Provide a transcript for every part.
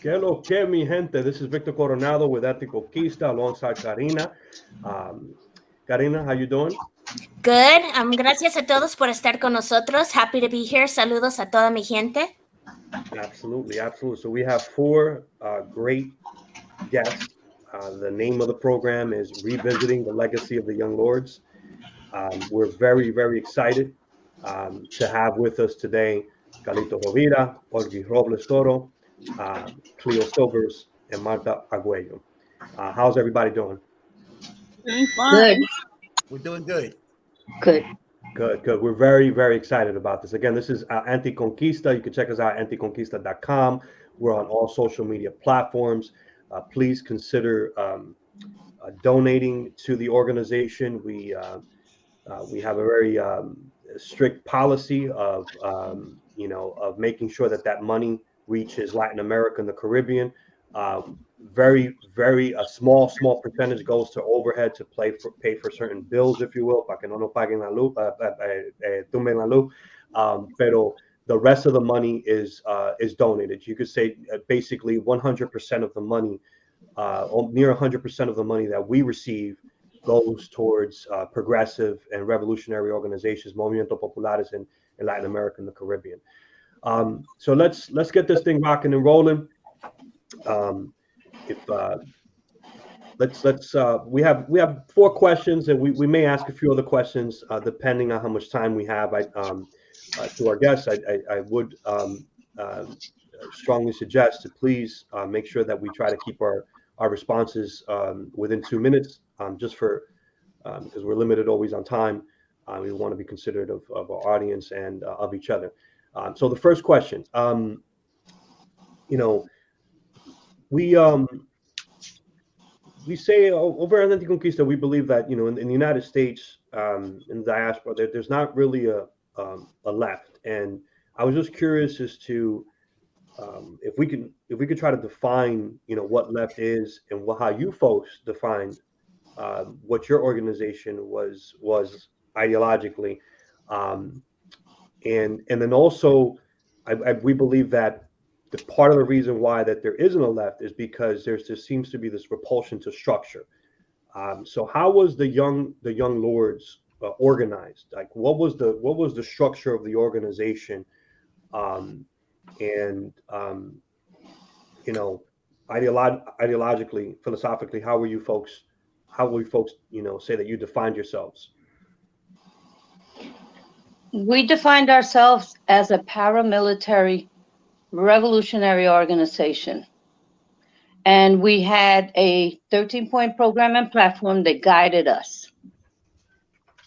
Que lo que, mi gente? This is Victor Coronado with ANTICONQUISTA alongside Karina. Karina, how you doing? Good. Gracias a todos por estar con nosotros. Happy to be here. Saludos a toda mi gente. Absolutely, absolutely. So we have four great guests. The name of the program is Revisiting the Legacy of the Young Lords. We're very, very excited to have with us today Carlito Rovira, Olguie Robles-Torro, Cleo Silvers, and Martha Arguello. How's everybody doing? Good. We're doing good. Good. Good. We're very, very excited about this. Again, this is ANTICONQUISTA. You can check us out at anticonquista.com. We're on all social media platforms. Please consider donating to the organization. We have a very strict policy of of making sure that money reaches Latin America and the Caribbean. Very, very small percentage goes to overhead to pay for certain bills, if you will, para que no nos paguen la luz, tumben la luz. Pero the rest of the money is donated. You could say basically 100% of the money, near 100% of the money that we receive goes towards progressive and revolutionary organizations, Movimiento Populares in Latin America and the Caribbean. So let's get this thing rocking and rolling. We have four questions, and we may ask a few other questions depending on how much time we have. To our guests, I would strongly suggest to please make sure that we try to keep our responses within 2 minutes, just for because we're limited always on time. We want to be considerate of our audience and of each other. So the first question, we say over at ANTICONQUISTA, we believe that in the United States, in the diaspora, there's not really a left, and I was just curious as to if we could try to define what left is and how you folks define what your organization was ideologically, and then also we believe that the part of the reason why that there isn't a left is because there seems to be this repulsion to structure. So how was the Young Lords organized? Like what was the structure of the organization? Ideologically, philosophically, how will you folks say that you defined yourselves? We defined ourselves as a paramilitary revolutionary organization. And we had a 13-point program and platform that guided us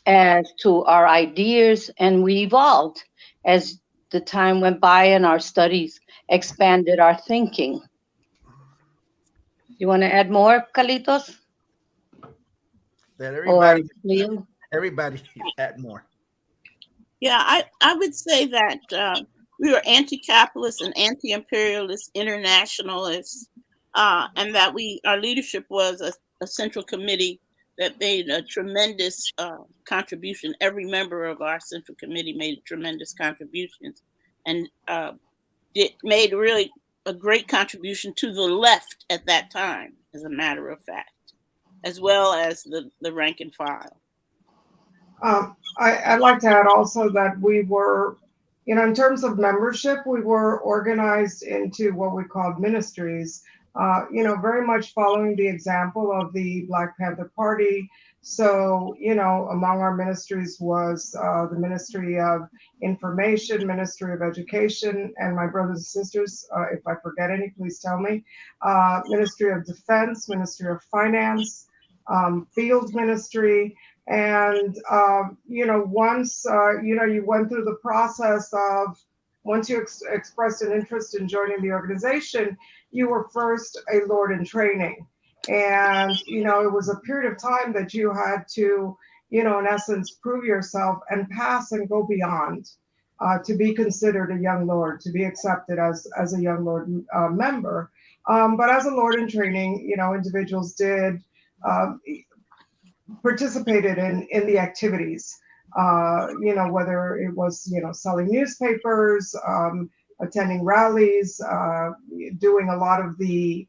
as to our ideas, and we evolved as the time went by and our studies expanded our thinking. You want to add more, Carlitos? That everybody add more. Yeah, I would say that we were anti-capitalist and anti-imperialist internationalists, and that our leadership was a central committee that made a tremendous contribution. Every member of our central committee made tremendous contributions, and it made really a great contribution to the left at that time, as a matter of fact, as well as the rank and file. I'd like to add also that we were, in terms of membership, we were organized into what we called ministries, very much following the example of the Black Panther Party. So, among our ministries was the Ministry of Information, Ministry of Education, and my brothers and sisters, if I forget any, please tell me, Ministry of Defense, Ministry of Finance, Field Ministry. And, once, you went through the process of, once you expressed an interest in joining the organization, you were first a Lord in training. And, it was a period of time that you had to, in essence, prove yourself and pass and go beyond to be considered a Young Lord, to be accepted as a Young Lord member. But as a Lord in training, individuals did participated in the activities, whether it was, selling newspapers, attending rallies, doing a lot of the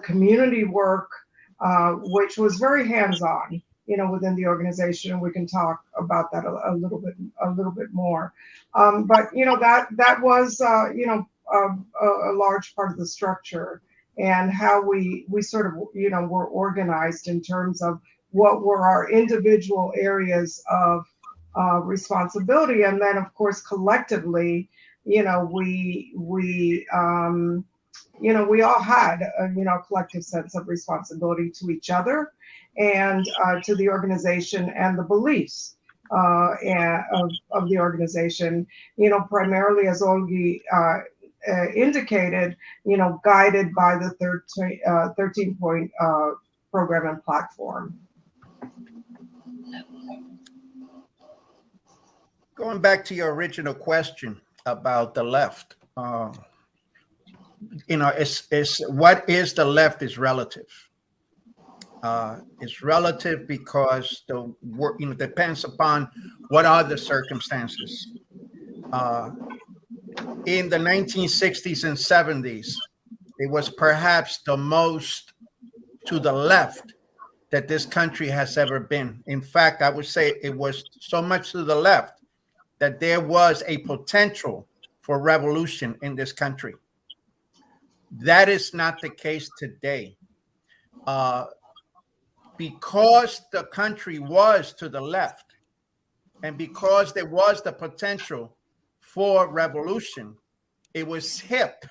community work, which was very hands-on, within the organization. We can talk about that a little bit more. But that was a large part of the structure, and how we sort of were organized in terms of what were our individual areas of responsibility, and then of course collectively, we all had a collective sense of responsibility to each other and to the organization and the beliefs of the organization, primarily, as Olguie indicated, guided by the 13-point program and platform. Going back to your original question about the left, it's what is the left is relative. It's relative because the work, depends upon what are the circumstances. In the 1960s and 70s, it was perhaps the most to the left that this country has ever been. In fact, I would say it was so much to the left that there was a potential for revolution in this country. That is not the case today. Because the country was to the left, and because there was the potential for revolution, it was hip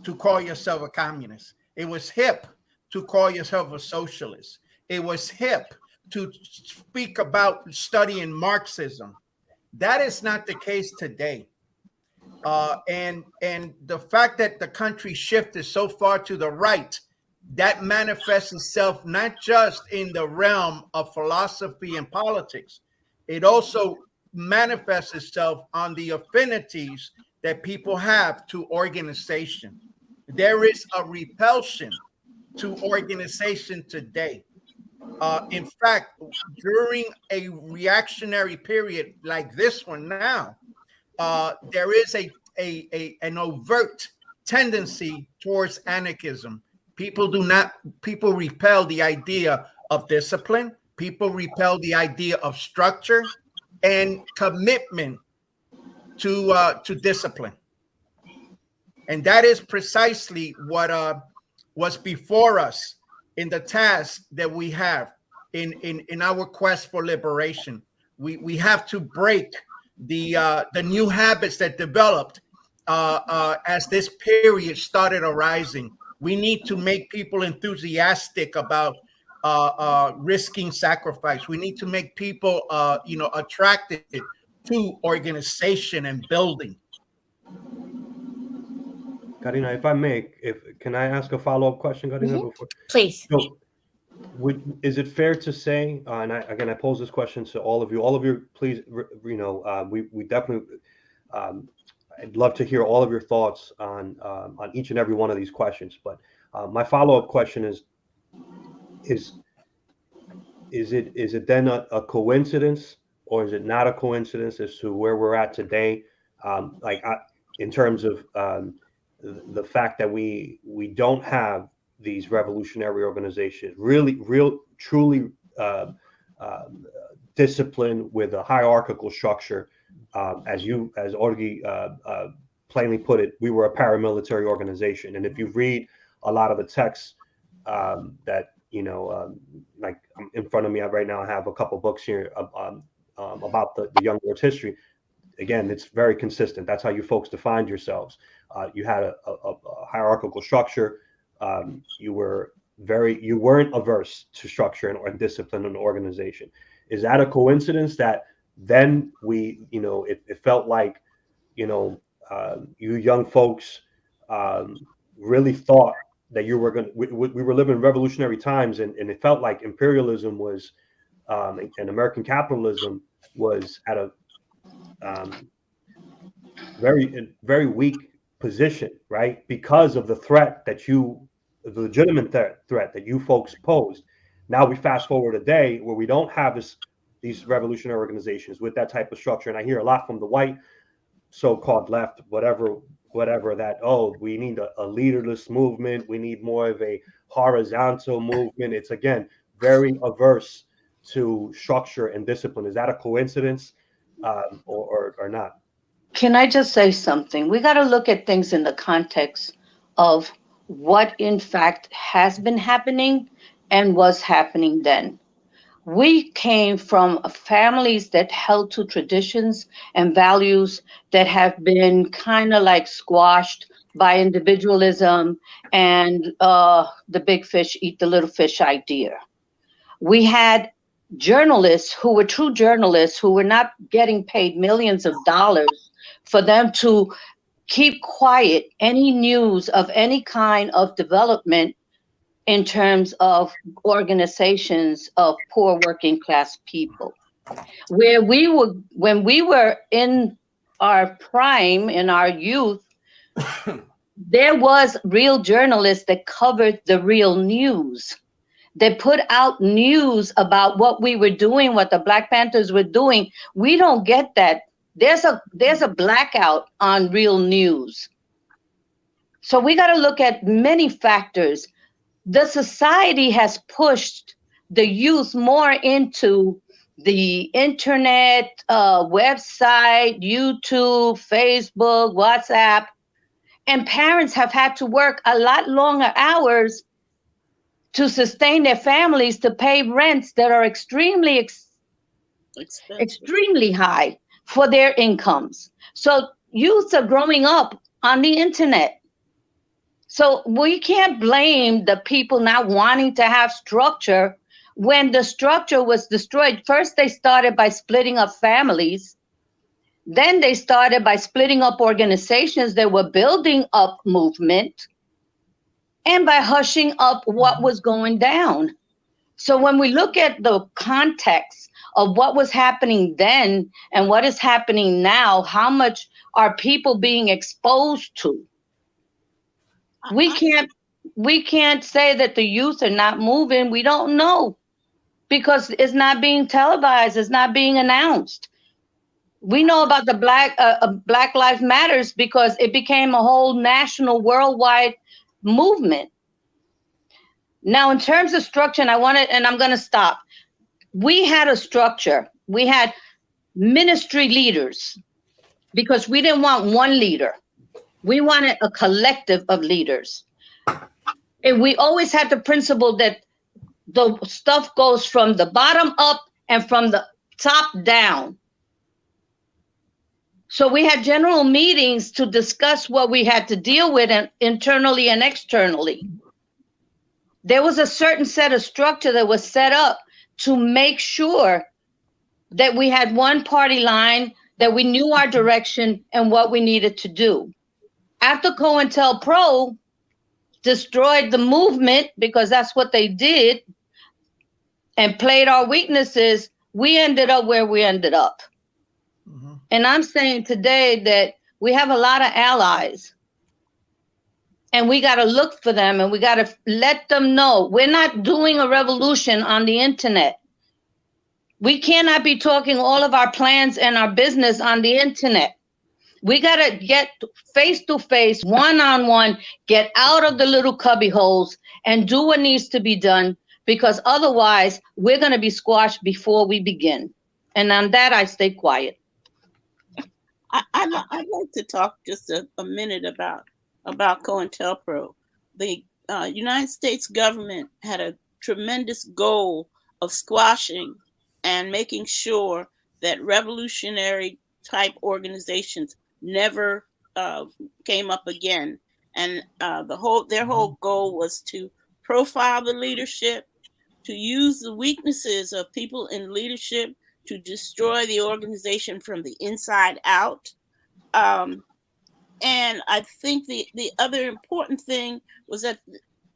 to call yourself a communist. It was hip to call yourself a socialist. It was hip to speak about studying Marxism. That is not the case today. And the fact that the country shifted so far to the right, that manifests itself not just in the realm of philosophy and politics. It also manifests itself on the affinities that people have to organization. There is a repulsion to organization today. In fact, during a reactionary period like this one now, there is an overt tendency towards anarchism. People repel the idea of discipline. People repel the idea of structure and commitment to discipline. And that is precisely what was before us in the task that we have in our quest for liberation. We have to break the new habits that developed as this period started arising. We need to make people enthusiastic about risking sacrifice. We need to make people, attracted to organization and building. Karina, if I may, can I ask a follow-up question, Karina? Mm-hmm. Please. So, is it fair to say, and I pose this question to all of you, please, we definitely, I'd love to hear all of your thoughts on each and every one of these questions. But my follow-up question is it then a coincidence, or is it not a coincidence as to where we're at today? In terms of the fact that we don't have these revolutionary organizations, truly disciplined with a hierarchical structure. As Olguie plainly put it, we were a paramilitary organization. And if you read a lot of the texts that, like in front of me right now, I have a couple books here about the Young Lords history. Again, it's very consistent. That's how you folks defined yourselves. You had a hierarchical structure. You weren't averse to structure and discipline and organization. Is that a coincidence that then it felt like, you young folks really thought that you were we were living in revolutionary times, and it felt like imperialism was, and American capitalism was at a very weak position, right? Because of the threat the legitimate threat that you folks posed. Now we fast forward a day where we don't have these revolutionary organizations with that type of structure. And I hear a lot from the white so-called left, whatever that, oh, we need a leaderless movement, we need more of a horizontal movement. It's again very averse to structure and discipline. Is that a coincidence, or not? Can I just say something? We got to look at things in the context of what in fact has been happening and was happening then. We came from families that held to traditions and values that have been kind of like squashed by individualism and the big fish eat the little fish idea. We had journalists who were true journalists who were not getting paid millions of dollars for them to keep quiet any news of any kind of development in terms of organizations of poor working class people. When we were in our prime, in our youth, there was real journalists that covered the real news. They put out news about what we were doing, what the Black Panthers were doing. We don't get that. There's a blackout on real news. So we got to look at many factors. The society has pushed the youth more into the internet, website, YouTube, Facebook, WhatsApp, and parents have had to work a lot longer hours to sustain their families, to pay rents that are extremely high for their incomes. So youths are growing up on the internet. So we can't blame the people not wanting to have structure when the structure was destroyed. First, they started by splitting up families. Then they started by splitting up organizations that were building up movement, and by hushing up what was going down. So when we look at the context of what was happening then and what is happening now, how much are people being exposed to? We can't say that the youth are not moving. We don't know, because it's not being televised. It's not being announced. We know about the Black Lives Matters because it became a whole national, worldwide movement. Now, in terms of structure, and I'm going to stop. We had a structure. We had ministry leaders because we didn't want one leader. We wanted a collective of leaders. And we always had the principle that the stuff goes from the bottom up and from the top down. So we had general meetings to discuss what we had to deal with internally and externally. There was a certain set of structure that was set up to make sure that we had one party line, that we knew our direction and what we needed to do. After Cointelpro destroyed the movement, because that's what they did, and played our weaknesses, we ended up where we ended up. Mm-hmm. And I'm saying today that we have a lot of allies. And we got to look for them, and we got to let them know we're not doing a revolution on the internet. We cannot be talking all of our plans and our business on the internet. We got to get face to face, one-on-one, get out of the little cubby holes and do what needs to be done, because otherwise we're going to be squashed before we begin. And on that, I stay quiet. I'd like to talk just a minute about Cointelpro. The United States government had a tremendous goal of squashing and making sure that revolutionary type organizations never came up again. And their whole goal was to profile the leadership, to use the weaknesses of people in leadership to destroy the organization from the inside out. And I think the other important thing was that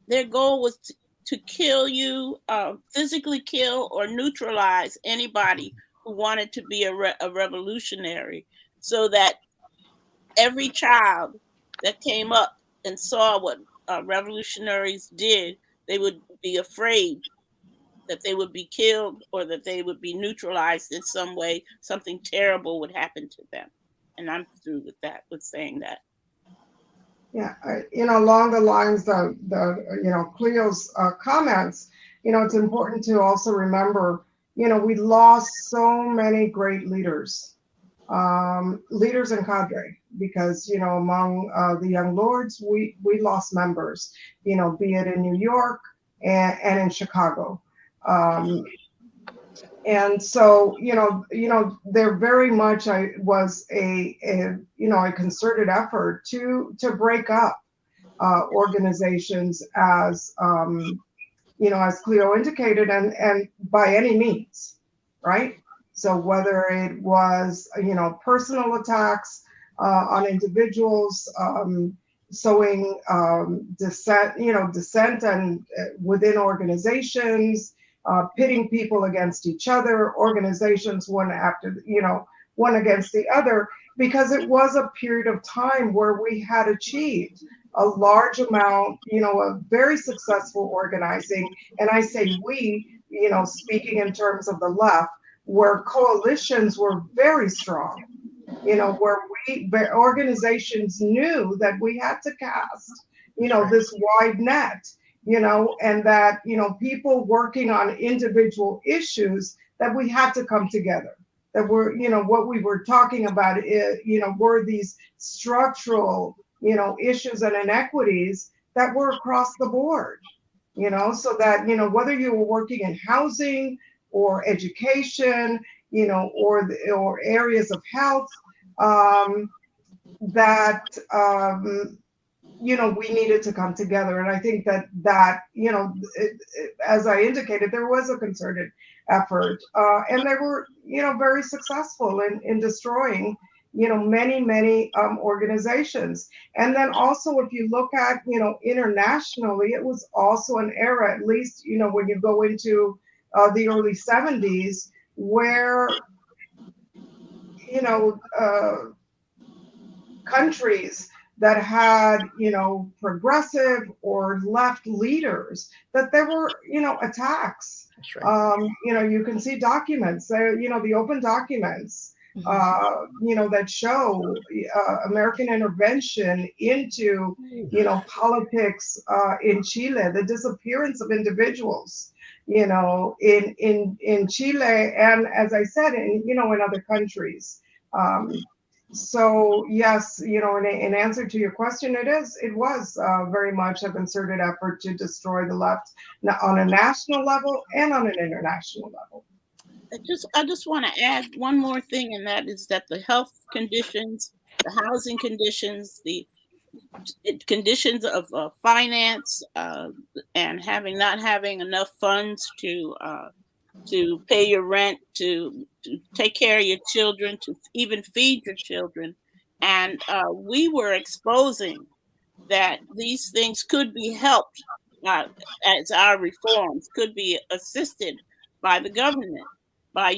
their goal was to kill you, physically kill or neutralize anybody who wanted to be a revolutionary, so that every child that came up and saw what revolutionaries did, they would be afraid that they would be killed or that they would be neutralized in some way. Something terrible would happen to them. And I'm through with that, with saying that. Yeah, along the lines of Cleo's comments, it's important to also remember, we lost so many great leaders, leaders and cadre, because, among the Young Lords, we lost members, be it in New York and in Chicago. And so, there very much was a concerted effort to break up organizations, as as Cleo indicated, and by any means, right? So whether it was personal attacks on individuals, sowing dissent and within organizations. Pitting people against each other, organizations one against the other, because it was a period of time where we had achieved a large amount, of very successful organizing. And I say we, speaking in terms of the left, where coalitions were very strong, where organizations knew that we had to cast, this wide net. And that, people working on individual issues, that we had to come together, that we're, what we were talking about is, were these structural, issues and inequities that were across the board, so that, whether you were working in housing or education, or areas of health, we needed to come together. And I think that as I indicated, there was a concerted effort, and they were, very successful in destroying, many organizations. And then also, if you look at, internationally, it was also an era, at least, when you go into the early 70s, where, countries that had, progressive or left leaders, that there were, attacks. That's right. You can see documents, the open documents, that show American intervention into, politics in Chile, the disappearance of individuals, in Chile, and as I said, in other countries. So yes, in answer to your question, it was very much a concerted effort to destroy the left on a national level and on an international level. I just want to add one more thing, and that is that the health conditions, the housing conditions, the conditions of finance, and not having enough funds to pay your rent, to take care of your children, to even feed your children. And we were exposing that these things could be helped, as our reforms could be assisted by the government, by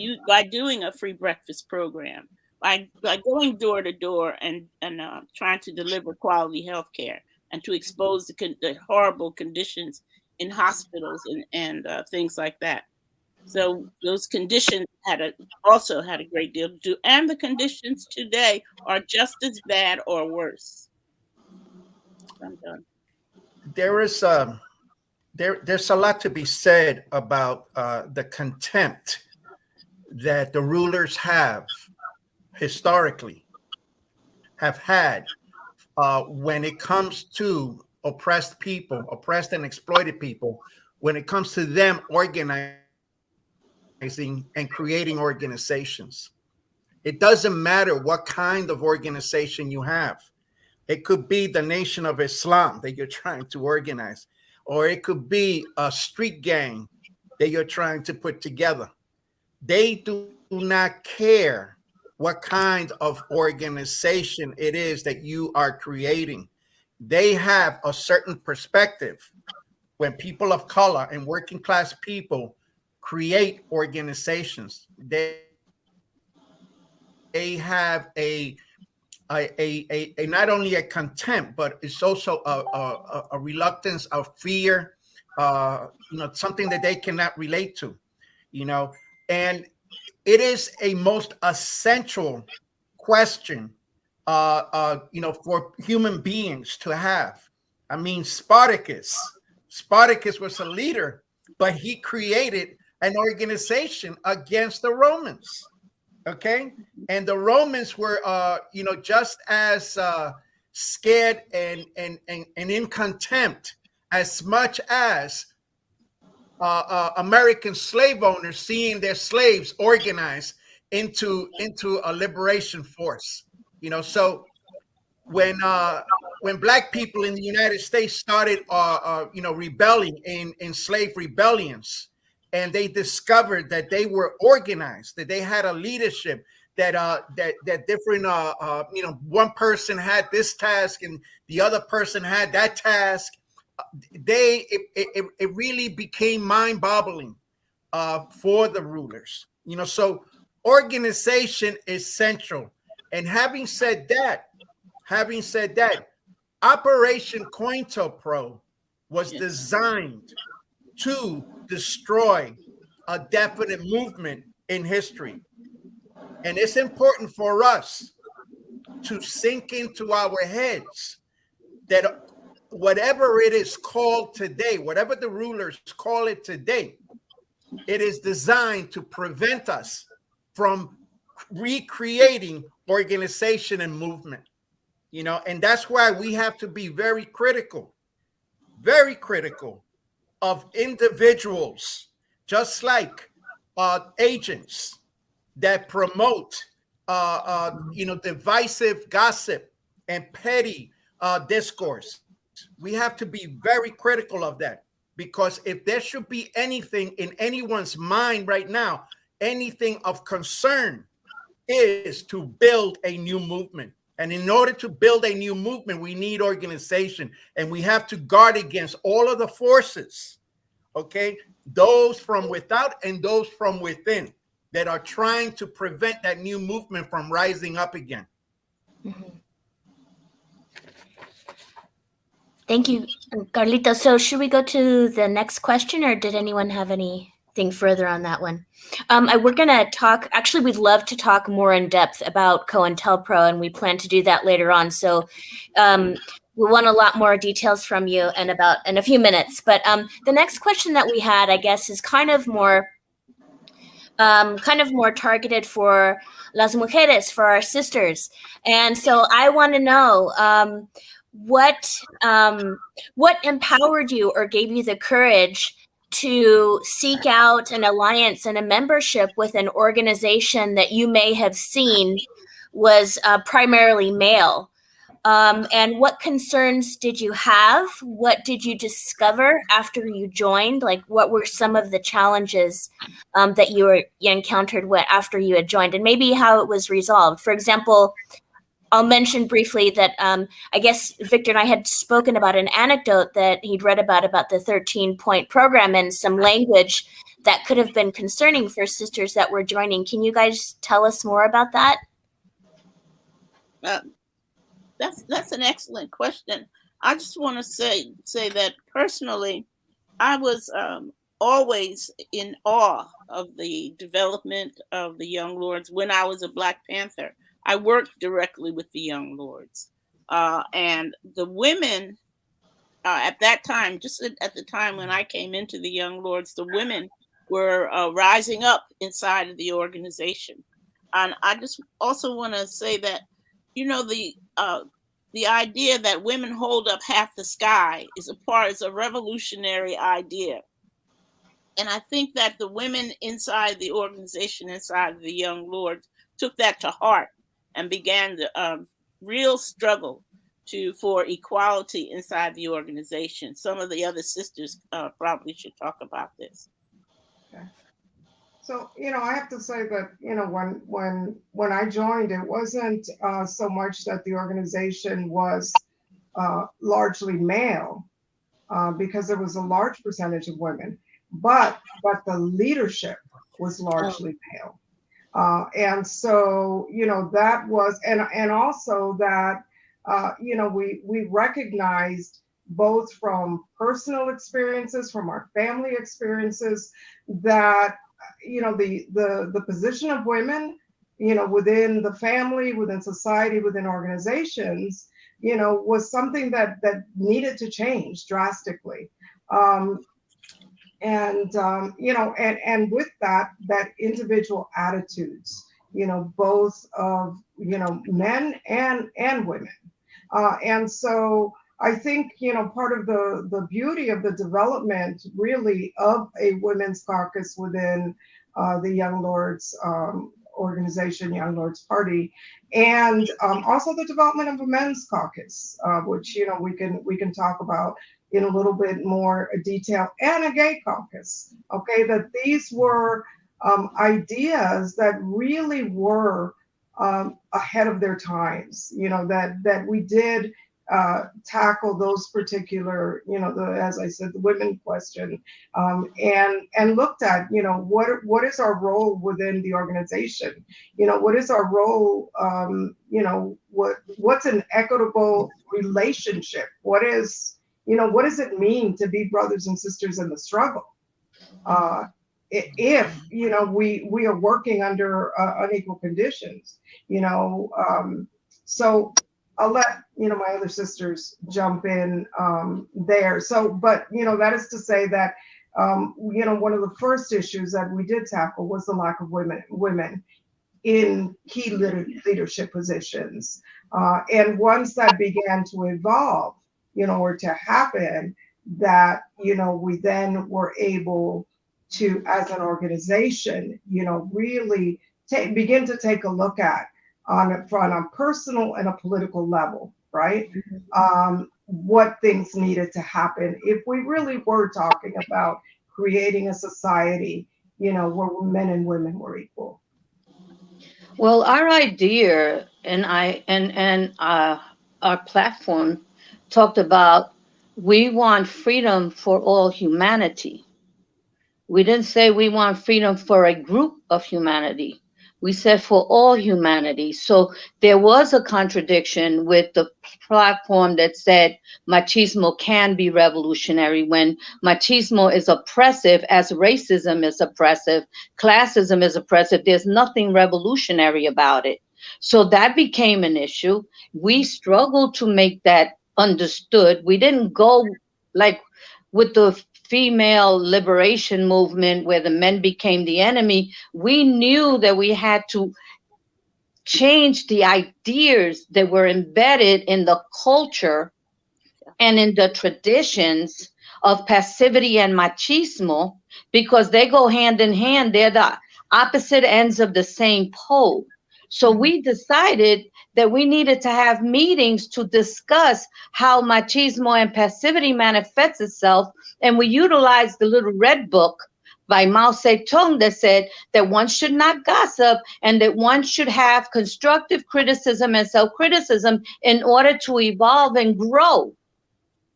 doing a free breakfast program, by going door to door and trying to deliver quality health care, and to expose the horrible conditions in hospitals and things like that. So those conditions also had a great deal to do, and the conditions today are just as bad or worse. I'm done. There's a lot to be said about the contempt that the rulers have historically have had when it comes to oppressed people, oppressed and exploited people, when it comes to them organizing and creating organizations. It doesn't matter what kind of organization you have. It could be the Nation of Islam that you're trying to organize, or it could be a street gang that you're trying to put together. They do not care what kind of organization it is that you are creating. They have a certain perspective. When people of color and working class people create organizations, they have a not only a contempt, but it's also a reluctance, a fear, something that they cannot relate to, and it is a most essential question for human beings to have. I mean, Spartacus was a leader, but he created an organization against the Romans. Okay, and the Romans were, just as scared and in contempt as much as American slave owners seeing their slaves organized into a liberation force. So when Black people in the United States started, rebelling in slave rebellions, and they discovered that they were organized, that they had a leadership, that different, one person had this task and the other person had that task. It really became mind-boggling for the rulers. So organization is central. And having said that, Operation Cointelpro was designed to destroy a definite movement in history. And it's important for us to sink into our heads that whatever it is called today, whatever the rulers call it today, it is designed to prevent us from recreating organization and movement. And that's why we have to be very critical of individuals, just like agents that promote, divisive gossip and petty discourse. We have to be very critical of that, because if there should be anything in anyone's mind right now, anything of concern, is to build a new movement. And in order to build a new movement, we need organization, and we have to guard against all of the forces, okay? Those from without and those from within that are trying to prevent that new movement from rising up again. Mm-hmm. Thank you, Carlito. So should we go to the next question, or did anyone have anything further on that one? We're going to talk, actually, we'd love to talk more in depth about Cointelpro, and we plan to do that later on. So we want a lot more details from you in a few minutes. But the next question that we had, I guess, is kind of more targeted for las mujeres, for our sisters. And so I want to know what empowered you or gave you the courage to seek out an alliance and a membership with an organization that you may have seen was primarily male. And what concerns did you have? What did you discover after you joined? Like, what were some of the challenges that you encountered after you had joined, and maybe how it was resolved? For example, I'll mention briefly that I guess Victor and I had spoken about an anecdote that he'd read about the 13-point program and some language that could have been concerning for sisters that were joining. Can you guys tell us more about that? That's an excellent question. I just want to say that personally, I was always in awe of the development of the Young Lords. When I was a Black Panther, I worked directly with the Young Lords, and the women at that time, just at the time when I came into the Young Lords, the women were rising up inside of the organization. And I just also want to say that, the idea that women hold up half the sky is a revolutionary idea. And I think that the women inside the organization, inside the Young Lords, took that to heart and began the real struggle for equality inside the organization. Some of the other sisters probably should talk about this. Okay. So, I have to say that, when I joined, it wasn't so much that the organization was largely male, because there was a large percentage of women, but the leadership was largely male. And so, that was, and also that, we recognized both from personal experiences, from our family experiences, that, the position of women, within the family, within society, within organizations, was something that needed to change drastically. And with that individual attitudes, both of, men and women. And so I think, part of the beauty of the development really of a women's caucus within the Young Lords organization, Young Lords Party, and also the development of a men's caucus, which, we can talk about in a little bit more detail, and a gay caucus. Okay, that these were ideas that really were ahead of their times. That we did tackle those particular, as I said, the women question, and looked at, what is our role within the organization? What is our role? What's an equitable relationship? What does it mean to be brothers and sisters in the struggle? If we are working under unequal conditions, so I'll let my other sisters jump in there. So, but that is to say that one of the first issues that we did tackle was the lack of women in key leadership positions, and once that began to evolve, or to happen, that we then were able to, as an organization, really begin to take a look at on a personal and a political level, right? What things needed to happen if we really were talking about creating a society, where men and women were equal. Well, our idea and our platform talked about, we want freedom for all humanity. We didn't say we want freedom for a group of humanity. We said for all humanity. So there was a contradiction with the platform that said machismo can be revolutionary, when machismo is oppressive, as racism is oppressive, classism is oppressive. There's nothing revolutionary about it. So that became an issue. We struggled to make that understood. We didn't go like with the female liberation movement where the men became the enemy. We knew that we had to change the ideas that were embedded in the culture and in the traditions of passivity and machismo, because they go hand in hand. They're the opposite ends of the same pole. So we decided that we needed to have meetings to discuss how machismo and passivity manifests itself. And we utilized the little red book by Mao Zedong that said that one should not gossip and that one should have constructive criticism and self-criticism in order to evolve and grow.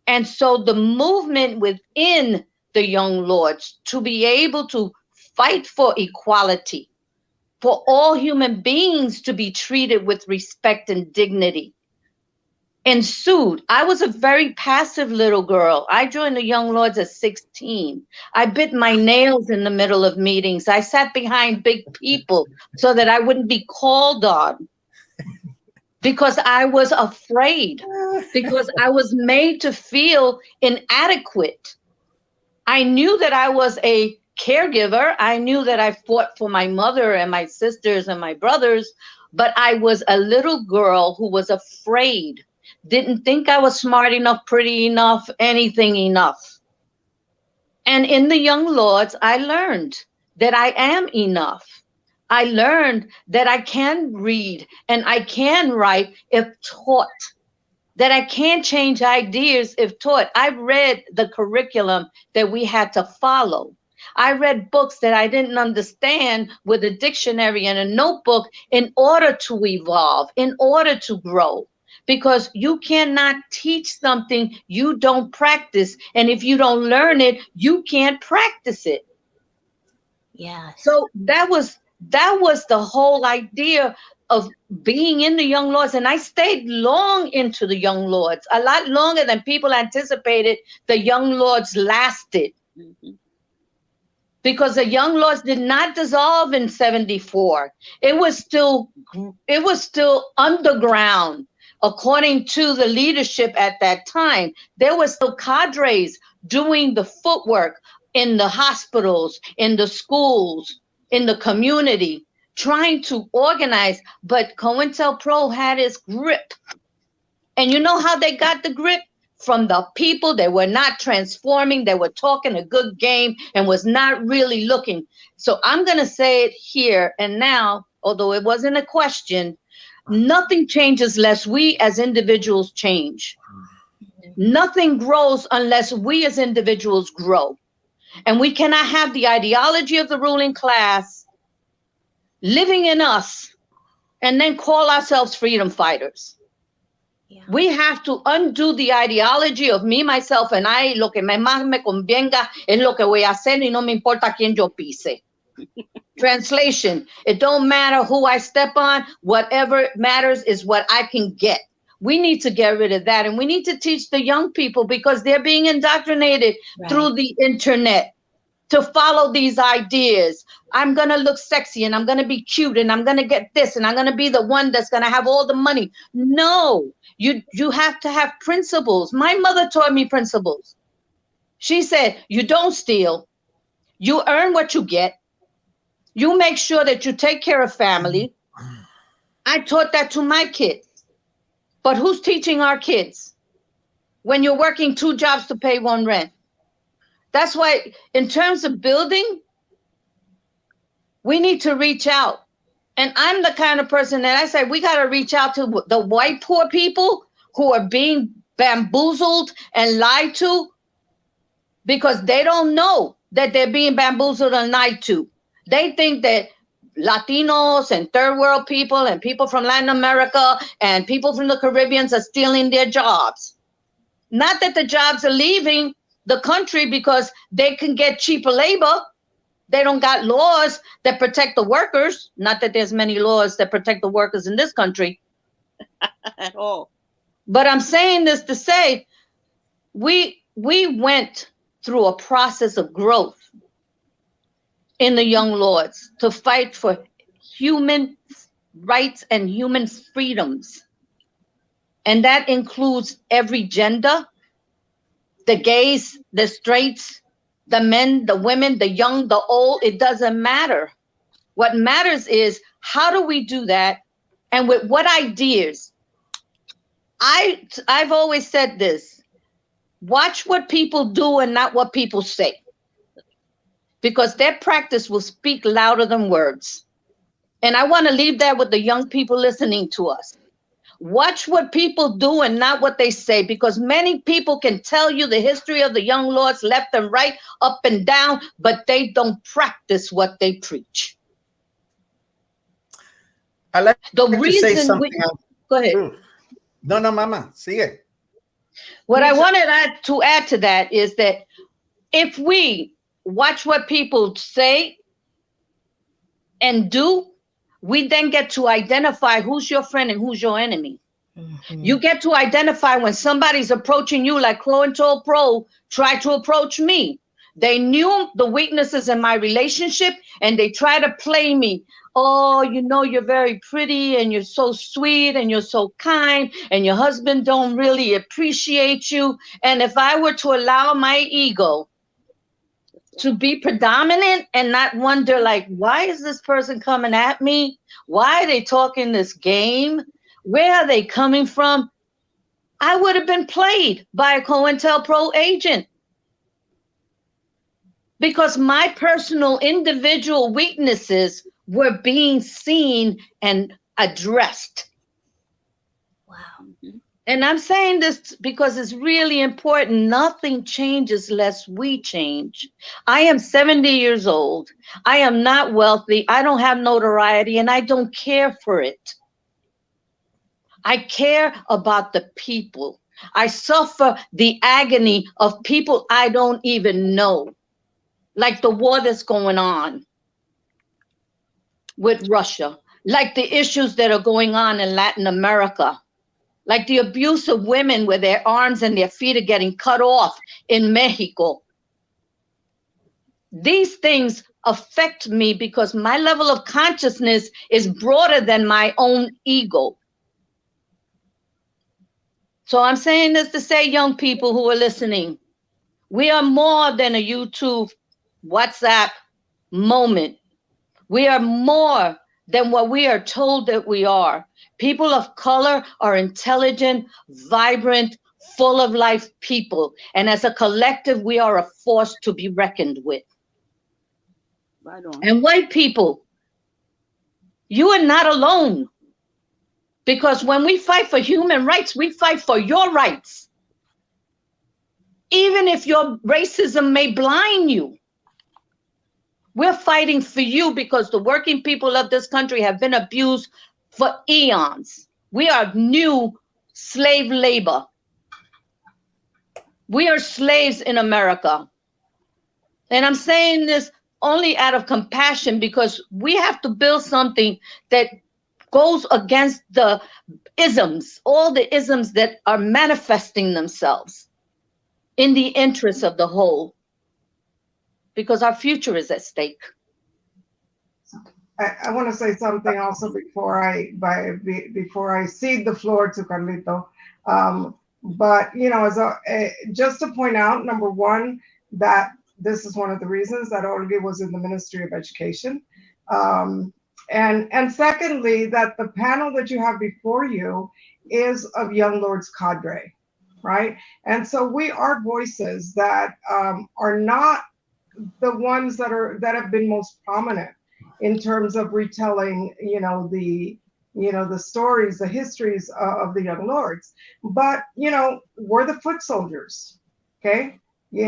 And so the movement within the Young Lords to be able to fight for equality, for all human beings to be treated with respect and dignity, ensued. I was a very passive little girl. I joined the Young Lords at 16. I bit my nails in the middle of meetings. I sat behind big people so that I wouldn't be called on, because I was afraid, because I was made to feel inadequate. I knew that I was a caregiver. I knew that I fought for my mother and my sisters and my brothers, but I was a little girl who was afraid, didn't think I was smart enough, pretty enough, anything enough. And in the Young Lords, I learned that I am enough. I learned that I can read and I can write if taught, that I can change ideas if taught. I read the curriculum that we had to follow. I read books that I didn't understand with a dictionary and a notebook in order to evolve, in order to grow. Because you cannot teach something you don't practice. And if you don't learn it, you can't practice it. Yeah. So that was the whole idea of being in the Young Lords. And I stayed long into the Young Lords, a lot longer than people anticipated the Young Lords lasted. because the Young Lords did not dissolve in 74. It was still underground, according to the leadership at that time. There were still cadres doing the footwork in the hospitals, in the schools, in the community, trying to organize. But COINTELPRO had its grip. And you know how they got the grip? From the people. They were not transforming. They were talking a good game and was not really looking. So I'm going to say it here and now, although it wasn't a question, nothing changes unless we as individuals change. Nothing grows unless we as individuals grow. And we cannot have the ideology of the ruling class living in us and then call ourselves freedom fighters. Yeah. We have to undo the ideology of me, myself, and I. Lo que más me convenga es lo que voy a hacer y no me importa quién yo pise. Translation, it don't matter who I step on. Whatever matters is what I can get. We need to get rid of that. And we need to teach the young people, because they're being indoctrinated through the internet to follow these ideas. I'm going to look sexy and I'm going to be cute and I'm going to get this and I'm going to be the one that's going to have all the money. No, you have to have principles. My mother taught me principles. She said, you don't steal. You earn what you get. You make sure that you take care of family. I taught that to my kids. But who's teaching our kids when you're working 2 jobs to pay 1 rent? That's why, in terms of building, we need to reach out. And I'm the kind of person that I say we got to reach out to the white poor people who are being bamboozled and lied to, because they don't know that they're being bamboozled and lied to. They think that Latinos and third world people and people from Latin America and people from the Caribbean are stealing their jobs. Not that the jobs are leaving the country because they can get cheaper labor. They don't got laws that protect the workers. Not that there's many laws that protect the workers in this country at all. But I'm saying this to say we went through a process of growth in the Young Lords to fight for human rights and human freedoms. And that includes every gender, the gays, the straights, the men, the women, the young, the old. It doesn't matter. What matters is, how do we do that, and with what ideas? I've always said this: watch what people do and not what people say, because their practice will speak louder than words. And I want to leave that with the young people listening to us. Watch what people do and not what they say, because many people can tell you the history of the Young Lords left and right, up and down, but they don't practice what they preach. I like the to reason say something else. Go ahead. No, Mama, sigue. What I wanted to add to that is that if we watch what people say and do, we then get to identify who's your friend and who's your enemy. Mm-hmm. You get to identify when somebody's approaching you, like COINTELPRO tried to approach me. They knew the weaknesses in my relationship and they try to play me. Oh, you know, you're very pretty and you're so sweet and you're so kind and your husband don't really appreciate you. And if I were to allow my ego to be predominant and not wonder, like, why is this person coming at me? Why are they talking this game? Where are they coming from? I would have been played by a COINTELPRO agent, because my personal individual weaknesses were being seen and addressed. Wow. And I'm saying this because it's really important. Nothing changes unless we change. I am 70 years old. I am not wealthy. I don't have notoriety, and I don't care for it. I care about the people. I suffer the agony of people I don't even know, like the war that's going on with Russia, like the issues that are going on in Latin America, like the abuse of women where their arms and their feet are getting cut off in Mexico. These things affect me because my level of consciousness is broader than my own ego. So I'm saying this to say, young people who are listening, we are more than a YouTube, WhatsApp moment. We are more than what we are told that we are. People of color are intelligent, vibrant, full of life people. And as a collective, we are a force to be reckoned with. Right on. And white people, you are not alone. Because when we fight for human rights, we fight for your rights. Even if your racism may blind you, we're fighting for you because the working people of this country have been abused for eons. We are new slave labor. We are slaves in America. And I'm saying this only out of compassion because we have to build something that goes against the isms, all the isms that are manifesting themselves in the interest of the whole, because our future is at stake. I want to say something also before I cede the floor to Carlito. But you know, just to point out, number one, that this is one of the reasons that Olguie was in the Ministry of Education. And secondly, that the panel that you have before you is of Young Lords cadre, right? And so we are voices that are not the ones that have been most prominent in terms of retelling, the stories, the histories of the Young Lords. But we're the foot soldiers, okay? We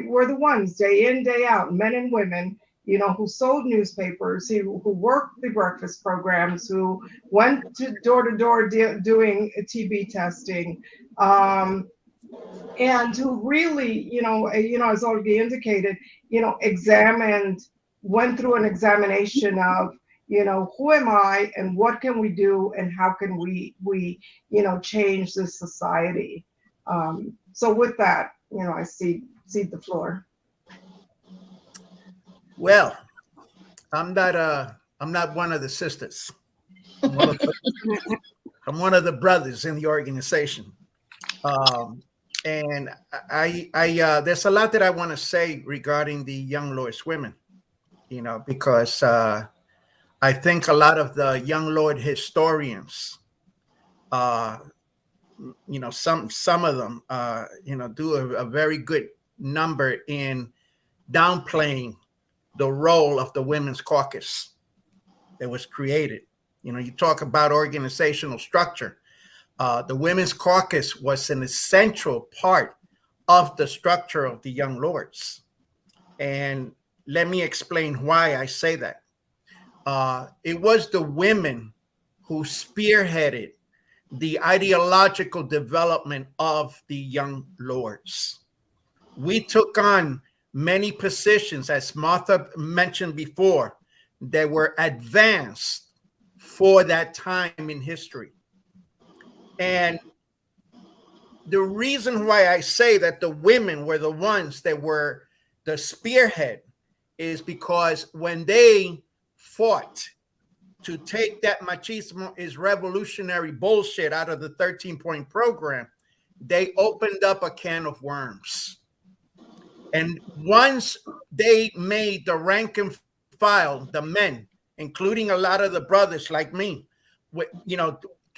were the ones day in, day out, men and women, who sold newspapers, who worked the breakfast programs, who went to door doing TB testing, and who really, as Olguie indicated, went through an examination of, who am I and what can we do and how can we change this society. So with that, I cede the floor. Well, I'm not one of the sisters. I'm one of the brothers in the organization. And I there's a lot that I want to say regarding the Young Lords women, because I think a lot of the Young Lord historians, some of them, do a very good number in downplaying the role of the Women's Caucus that was created. You talk about organizational structure. The Women's Caucus was an essential part of the structure of the Young Lords. And let me explain why I say that. It was the women who spearheaded the ideological development of the Young Lords. We took on many positions, as Martha mentioned before, that were advanced for that time in history. And the reason why I say that the women were the ones that were the spearhead is because when they fought to take that machismo is revolutionary bullshit out of the 13-point program, they opened up a can of worms. And once they made the rank and file, the men, including a lot of the brothers like me,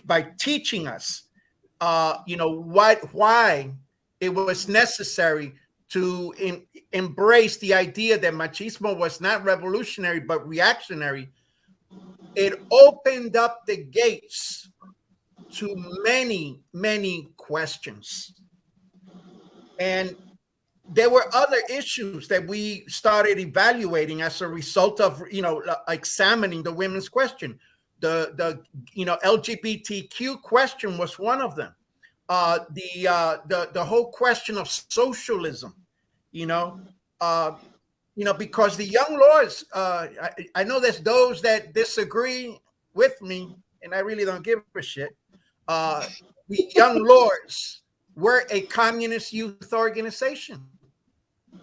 by teaching us, why it was necessary to embrace the idea that machismo was not revolutionary but reactionary, it opened up the gates to many, many questions. And there were other issues that we started evaluating as a result of, examining the women's question. The LGBTQ question was one of them. The whole question of socialism, because the Young Lords, I know there's those that disagree with me, and I really don't give a shit. The Young Lords were a communist youth organization.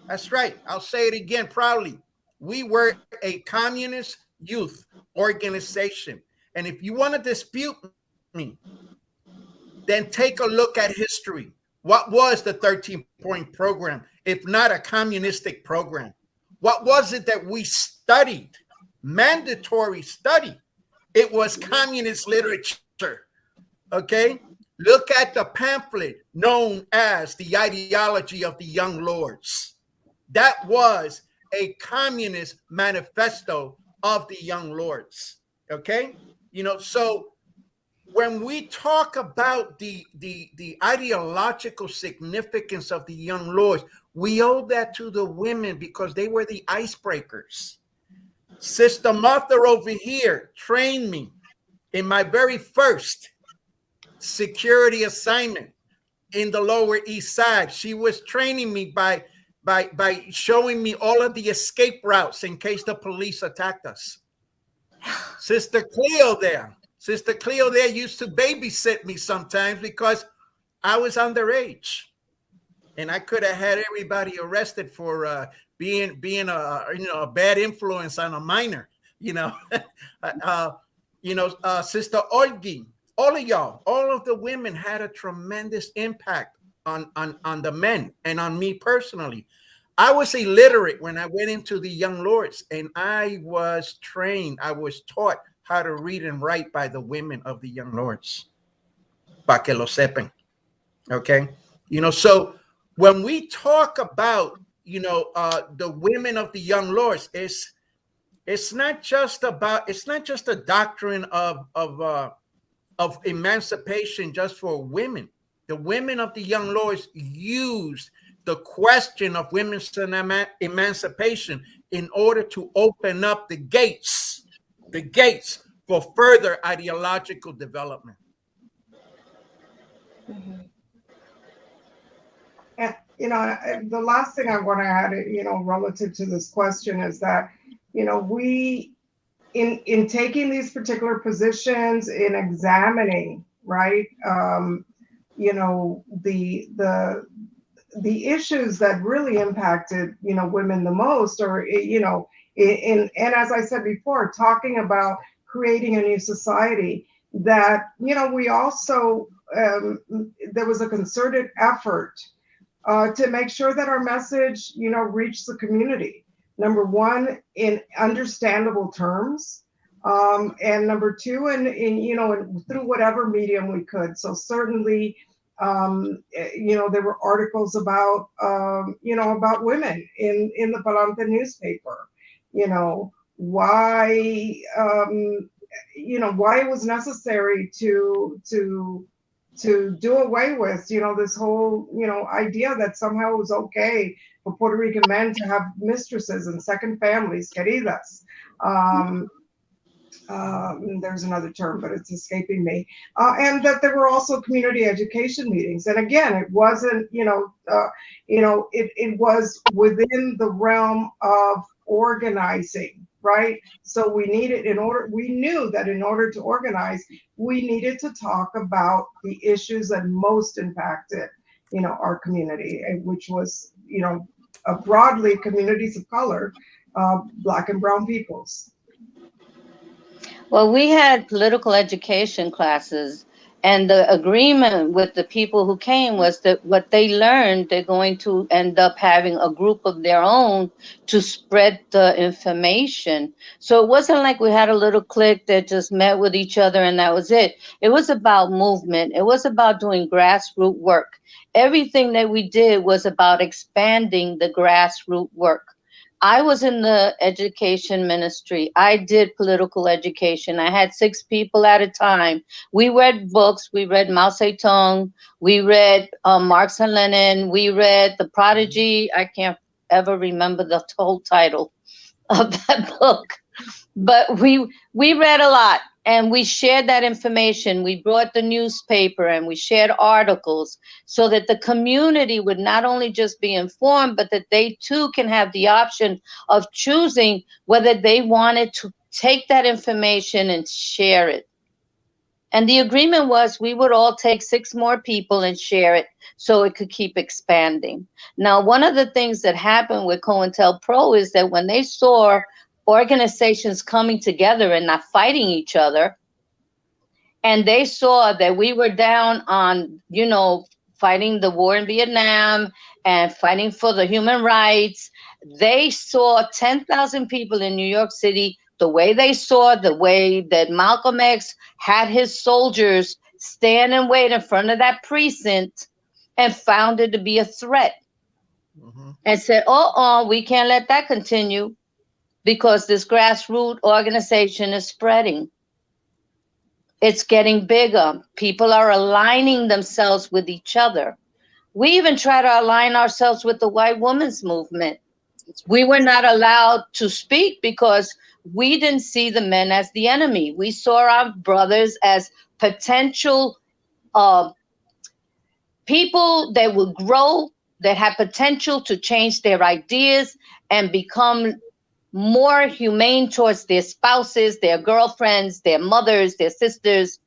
That's right. I'll say it again proudly. We were a communist youth organization. And if you want to dispute me, then take a look at history. What was the 13-point program, if not a communistic program? What was it that we studied? Mandatory study. It was communist literature. Okay? Look at the pamphlet known as the Ideology of the Young Lords. That was a communist manifesto of the Young Lords. Okay? You know, so when we talk about the ideological significance of the Young Lords, we owe that to the women because they were the icebreakers. Sister Martha over here trained me in my very first security assignment in the Lower East Side. She was training me by showing me all of the escape routes in case the police attacked us. Sister Cleo there used to babysit me sometimes because I was underage, and I could have had everybody arrested for being a bad influence on a minor. Sister Olguie, all of y'all, all of the women had a tremendous impact on the men and on me personally. I was illiterate when I went into the Young Lords, and I was trained, I was taught how to read and write by the women of the Young Lords. Pa que lo sepan. Okay? So when we talk about, the women of the Young Lords, it's not just a doctrine of emancipation just for women. The women of the Young Lords used the question of women's emancipation in order to open up the gates for further ideological development. Mm-hmm. And, the last thing I want to add, relative to this question is that, we, in taking these particular positions, in examining, right, the issues that really impacted, women the most, or, and as I said before, talking about creating a new society, that, we also, there was a concerted effort to make sure that our message, reached the community. Number one, in understandable terms, and number two, and through whatever medium we could. So certainly, there were articles about, about women in the Palante newspaper, why, why it was necessary to do away with, this whole, idea that somehow it was okay for Puerto Rican men to have mistresses and second families, queridas. There's another term, but it's escaping me. And that there were also community education meetings. And again, it wasn't, it was within the realm of organizing, right? So we knew that in order to organize, we needed to talk about the issues that most impacted, our community, which was, broadly communities of color, Black and brown peoples. Well, we had political education classes, and the agreement with the people who came was that what they learned, they're going to end up having a group of their own to spread the information. So it wasn't like we had a little clique that just met with each other and that was it. It was about movement. It was about doing grassroots work. Everything that we did was about expanding the grassroots work. I was in the education ministry. I did political education. I had 6 people at a time. We read books. We read Mao Zedong. We read Marx and Lenin. We read The Prodigy. I can't ever remember the whole title of that book. But we read a lot, and we shared that information. We brought the newspaper and we shared articles so that the community would not only just be informed, but that they too can have the option of choosing whether they wanted to take that information and share it. And the agreement was we would all take 6 more people and share it so it could keep expanding. Now, one of the things that happened with COINTELPRO is that when they saw organizations coming together and not fighting each other, and they saw that we were down on, fighting the war in Vietnam and fighting for the human rights, they saw 10,000 people in New York City, the way they saw the way that Malcolm X had his soldiers stand and wait in front of that precinct, and found it to be a threat. And said, we can't let that continue, because this grassroots organization is spreading. It's getting bigger. People are aligning themselves with each other. We even try to align ourselves with the white women's movement. We were not allowed to speak because we didn't see the men as the enemy. We saw our brothers as potential people that would grow, that had potential to change their ideas and become more humane towards their spouses, their girlfriends, their mothers, their sisters,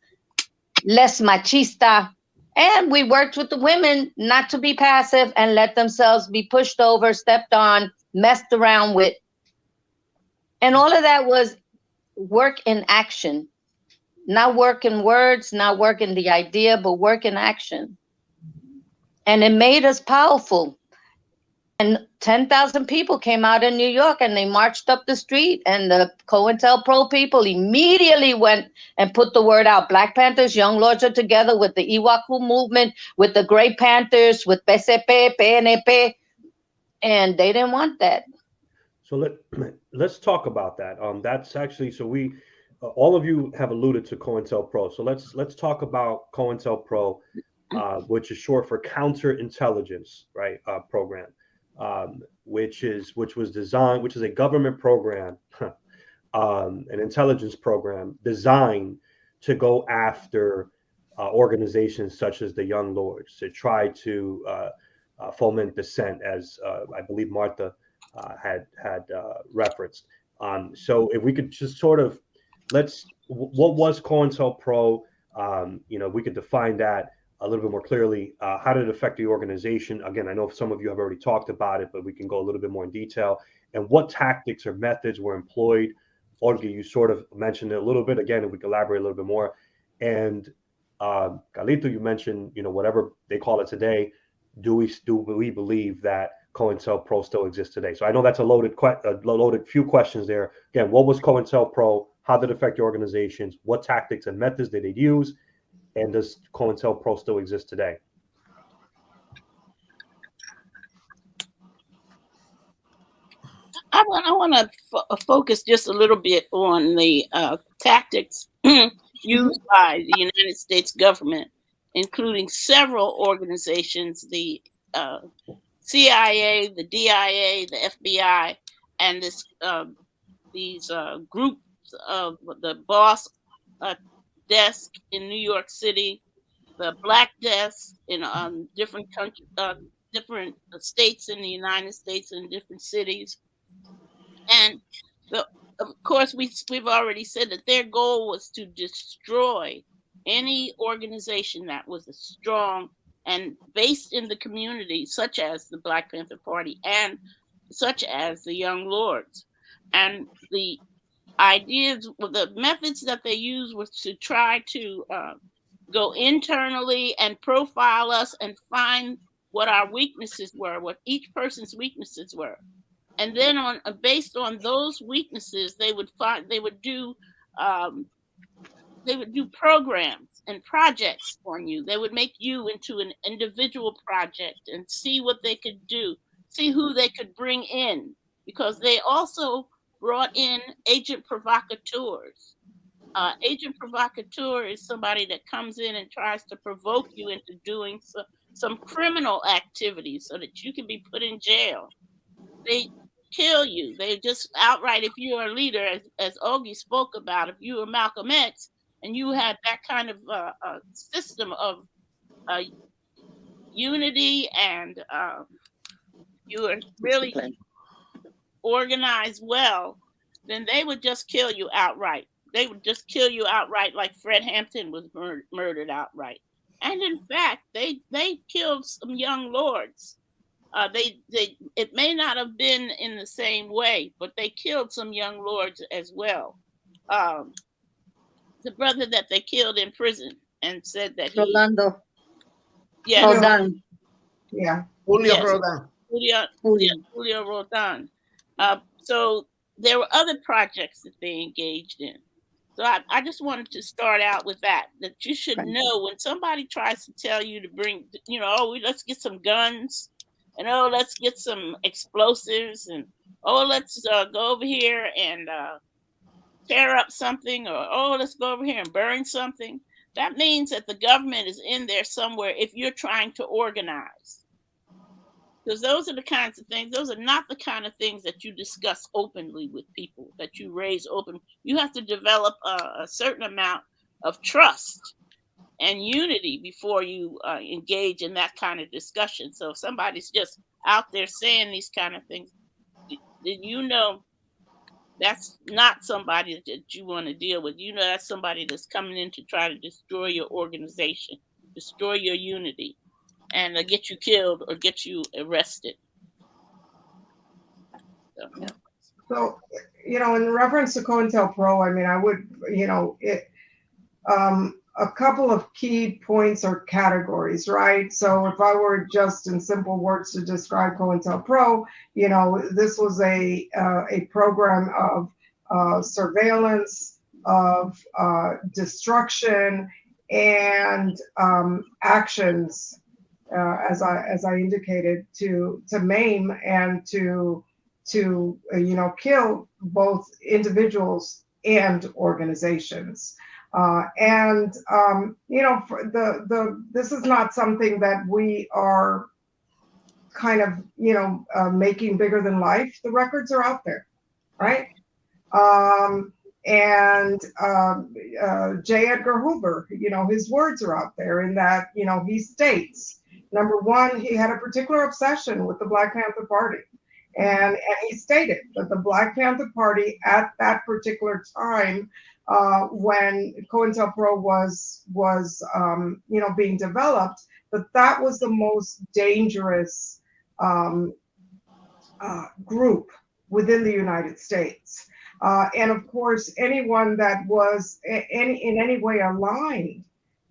less machista. And we worked with the women not to be passive and let themselves be pushed over, stepped on, messed around with. And all of that was work in action. Not work in words, not work in the idea, but work in action. And it made us powerful. And 10,000 people came out in New York and they marched up the street, and the COINTELPRO people immediately went and put the word out. Black Panthers, Young Lords are together with the Iwaku movement, with the Grey Panthers, with PCP, PNP, and they didn't want that. So let's talk about that. That's actually, so we, all of you have alluded to COINTELPRO. So let's talk about COINTELPRO, which is short for Counterintelligence, right? Program. Which is a government program, an intelligence program designed to go after organizations such as the Young Lords, to try to foment dissent, as I believe Martha had referenced. So if we could just sort of what was COINTELPRO? We could define that a little bit more clearly. How did it affect the organization? Again, I know some of you have already talked about it, but we can go a little bit more in detail. And what tactics or methods were employed? Olguie, you sort of mentioned it a little bit. Again, if we could elaborate a little bit more. And Carlito, you mentioned, whatever they call it today. Do we believe that COINTELPRO still exists today? So I know that's a loaded few questions there. Again, what was COINTELPRO? How did it affect the organizations? What tactics and methods did it use? And does COINTELPRO still exist today? I want to focus just a little bit on the tactics used by the United States government, including several organizations, the CIA, the DIA, the FBI, and these groups of the Boss Desk in New York City, the Black Desk in different countries, different states in the United States, and different cities. And of course, we've already said that their goal was to destroy any organization that was strong and based in the community, such as the Black Panther Party and such as the Young Lords. And the ideas, the methods that they used was to try to go internally and profile us and find what our weaknesses were, what each person's weaknesses were. And then based on those weaknesses, they would do programs and projects on you. They would make you into an individual project and see what they could do, see who they could bring in, because they also brought in agent provocateurs. Agent provocateur is somebody that comes in and tries to provoke you into doing some criminal activity so that you can be put in jail. They kill you. They just outright, if you're a leader, as Olguie spoke about, if you were Malcolm X and you had that kind of system of unity and you were really organized well, then they would just kill you outright. they would just kill you outright, like Fred Hampton was murdered outright. And in fact, they killed some young lords. It may not have been in the same way, but they killed some young lords as well. The brother that they killed in prison and said that he, Rolando. yes, Roldan. Yeah. Julio Yes. Roldan. Julio Roldan. So there were other projects that they engaged in. So I just wanted to start out with that you should know when somebody tries to tell you to bring, oh, let's get some guns, and oh, let's get some explosives, and oh, let's go over here and tear up something, or oh, let's go over here and burn something. That means that the government is in there somewhere if you're trying to organize. Because those are the kinds of things, those are not the kind of things that you discuss openly with people, that you raise open. You have to develop a certain amount of trust and unity before you engage in that kind of discussion. So if somebody's just out there saying these kind of things, then that's not somebody that you want to deal with. That's somebody that's coming in to try to destroy your organization, destroy your unity, and get you killed or get you arrested. So, in reference to COINTELPRO, I mean, I would, a couple of key points or categories, right? So if I were just in simple words to describe COINTELPRO, this was a program of surveillance, of destruction, and actions, as I indicated, to maim and to kill both individuals and organizations. This is not something that we are kind of, making bigger than life. The records are out there, right? J. Edgar Hoover, his words are out there in that, he states, number one, he had a particular obsession with the Black Panther Party. And he stated that the Black Panther Party at that particular time, when COINTELPRO was being developed, that was the most dangerous group within the United States. And of course, anyone that was in any way aligned,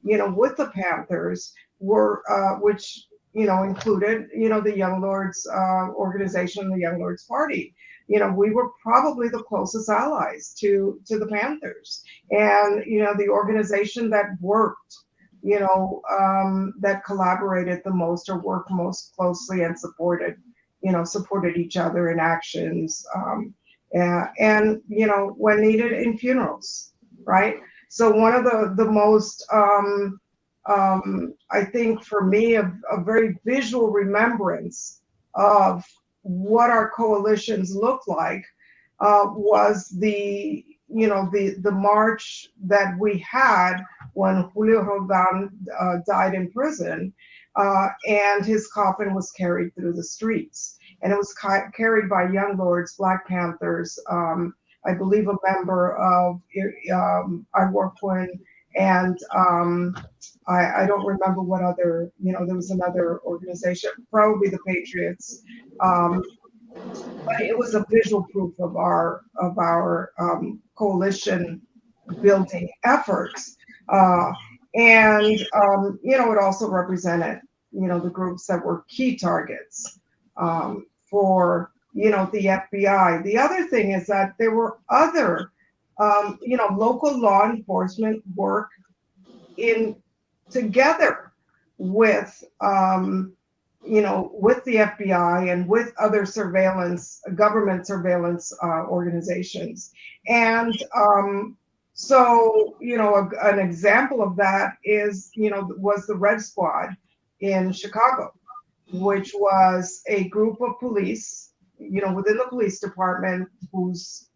with the Panthers were, which included, the Young Lords organization, the Young Lords Party. We were probably the closest allies to the Panthers, and the organization that worked, that collaborated the most or worked most closely and supported each other in actions, and when needed in funerals, right? So one of the most I think for me, a very visual remembrance of what our coalitions looked like was the march that we had when Julio Roldan died in prison, and his coffin was carried through the streets. And it was carried by Young Lords, Black Panthers, I believe a member of Iworquin, and I don't remember what other, there was another organization, probably the Patriots. But it was a visual proof of our coalition building efforts. It also represented, the groups that were key targets for, the FBI. The other thing is that there were other, local law enforcement work together with, with the FBI and with other government surveillance organizations. And an example of that was the Red Squad in Chicago, which was a group of police, within the police department, whose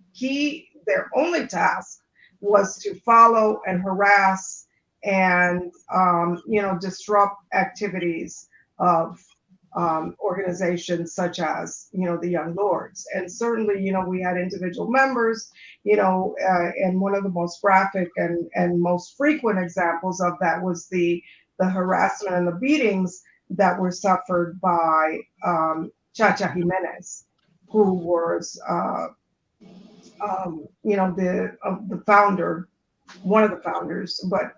their only task was to follow and harass and disrupt activities of organizations such as, the Young Lords. And certainly, we had individual members, and one of the most graphic and most frequent examples of that was the harassment and the beatings that were suffered by Chacha Jimenez, who was, the founder, one of the founders, but,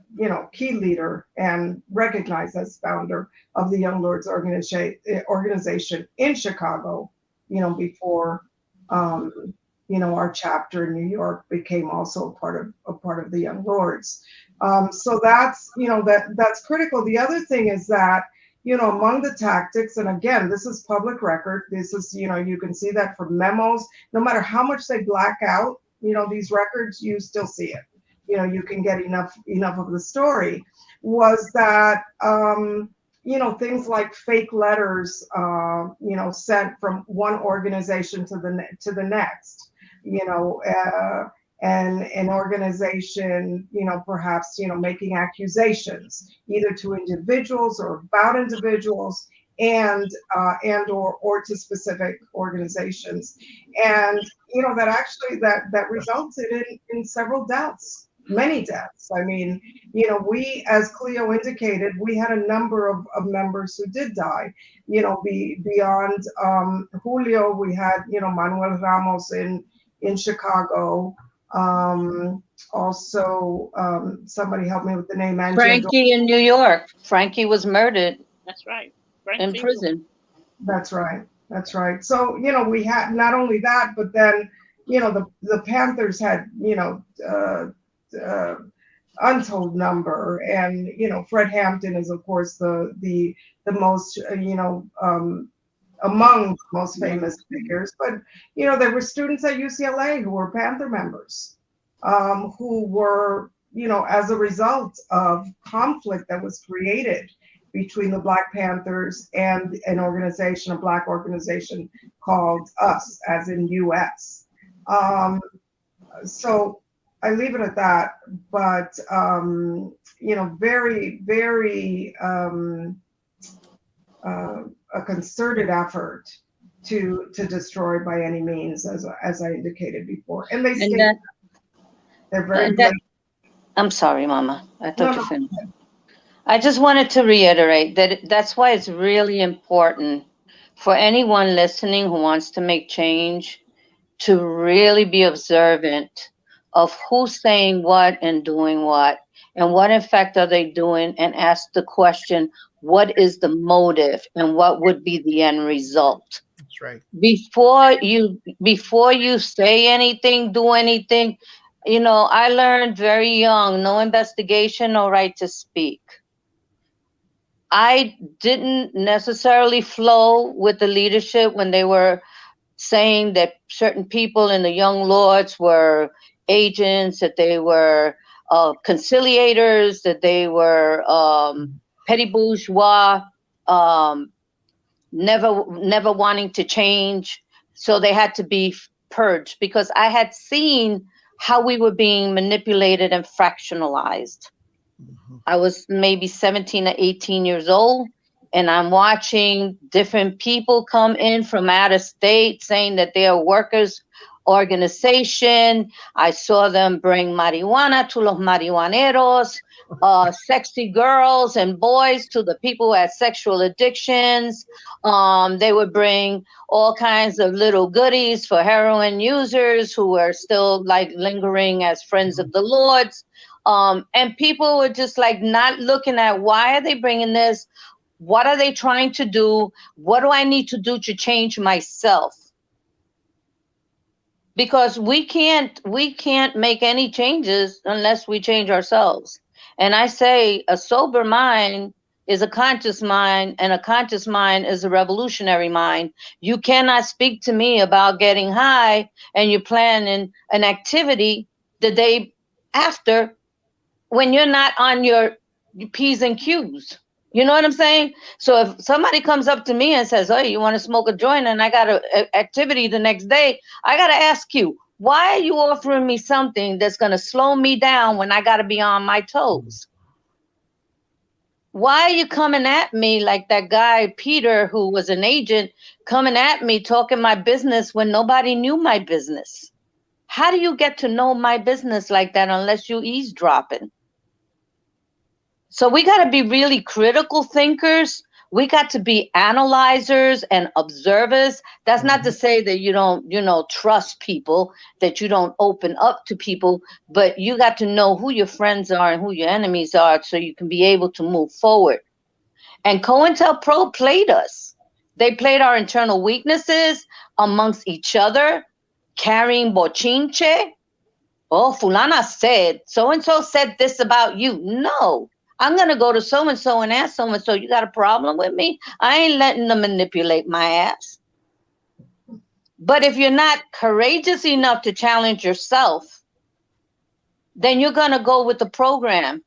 key leader and recognized as founder of the Young Lords organization in Chicago, before, our chapter in New York became also a part of the Young Lords. So that's, that's critical. The other thing is that, among the tactics, and again, this is public record. This is, you can see that from memos. No matter how much they black out, these records, you still see it. You can get enough of the story. Was that, things like fake letters, sent from one organization to the next, and an organization, perhaps, making accusations either to individuals or about individuals and or to specific organizations. And, that actually that resulted in several deaths, many deaths. I mean, we, as Cleo indicated, we had a number of members who did die, beyond Julio, we had, Manuel Ramos in Chicago. Also, somebody help me with the name. Frankie in New York. Frankie was murdered. That's right. In prison. That's right. That's right. So, we had not only that, but then, the Panthers had, untold number. And, Fred Hampton is, of course, the most, among the most famous figures. But, there were students at UCLA who were Panther members, who were, as a result of conflict that was created between the Black Panthers and an organization, a Black organization called US, as in US. So I leave it at that, but, very, very, a concerted effort to destroy by any means, as I indicated before. And they they're very I'm sorry, Mama. I thought you finished. I just wanted to reiterate that that's why it's really important for anyone listening who wants to make change to really be observant of who's saying what and doing what, and what in fact are they doing, and ask the question, what is the motive and what would be the end result? That's right. Before you say anything, do anything, I learned very young, no investigation, no right to speak. I didn't necessarily flow with the leadership when they were saying that certain people in the Young Lords were agents, that they were conciliators, that they were petty bourgeois, never wanting to change. So they had to be purged, because I had seen how we were being manipulated and fractionalized. I was maybe 17 or 18 years old, and I'm watching different people come in from out of state saying that they are workers' organization. I saw them bring marijuana to los marihuaneros, sexy girls and boys to the people who had sexual addictions. They would bring all kinds of little goodies for heroin users who were still like lingering as friends of the Lord's. And people were just like not looking at, why are they bringing this? What are they trying to do? What do I need to do to change myself? Because we can't make any changes unless we change ourselves. And I say a sober mind is a conscious mind, and a conscious mind is a revolutionary mind. You cannot speak to me about getting high and you're planning an activity the day after when you're not on your P's and Q's. You know what I'm saying? So if somebody comes up to me and says, oh, you want to smoke a joint, and I got an activity the next day, I got to ask you, why are you offering me something that's going to slow me down when I got to be on my toes? why are you coming at me like that guy, Peter, who was an agent, coming at me talking my business when nobody knew my business? How do you get to know my business like that unless you eavesdropping? So we got to be really critical thinkers. We got to be analyzers and observers. That's not to say that you don't, trust people, that you don't open up to people, but you got to know who your friends are and who your enemies are so you can be able to move forward. And Cointelpro played us. They played our internal weaknesses amongst each other, carrying bochinche. Oh, fulana said, so-and-so said this about you. No. I'm going to go to so-and-so and ask so-and-so, you got a problem with me? I ain't letting them manipulate my ass. But if you're not courageous enough to challenge yourself, then you're going to go with the program.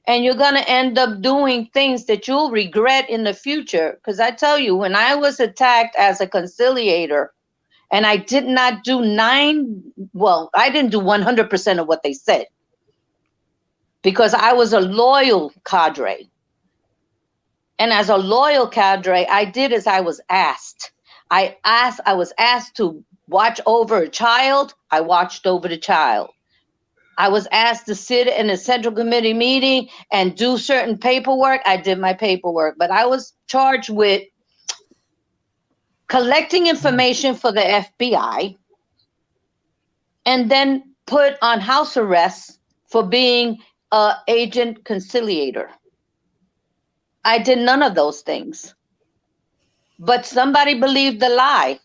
And you're going to end up doing things that you'll regret in the future. Because I tell you, when I was attacked as a conciliator, and I did not do I didn't do 100% of what they said. Because I was a loyal cadre. And as a loyal cadre, I did as I was asked. I was asked to watch over a child. I watched over the child. I was asked to sit in a central committee meeting and do certain paperwork. I did my paperwork, but I was charged with collecting information for the FBI and then put on house arrest for being agent conciliator. I did none of those things. But somebody believed the lie.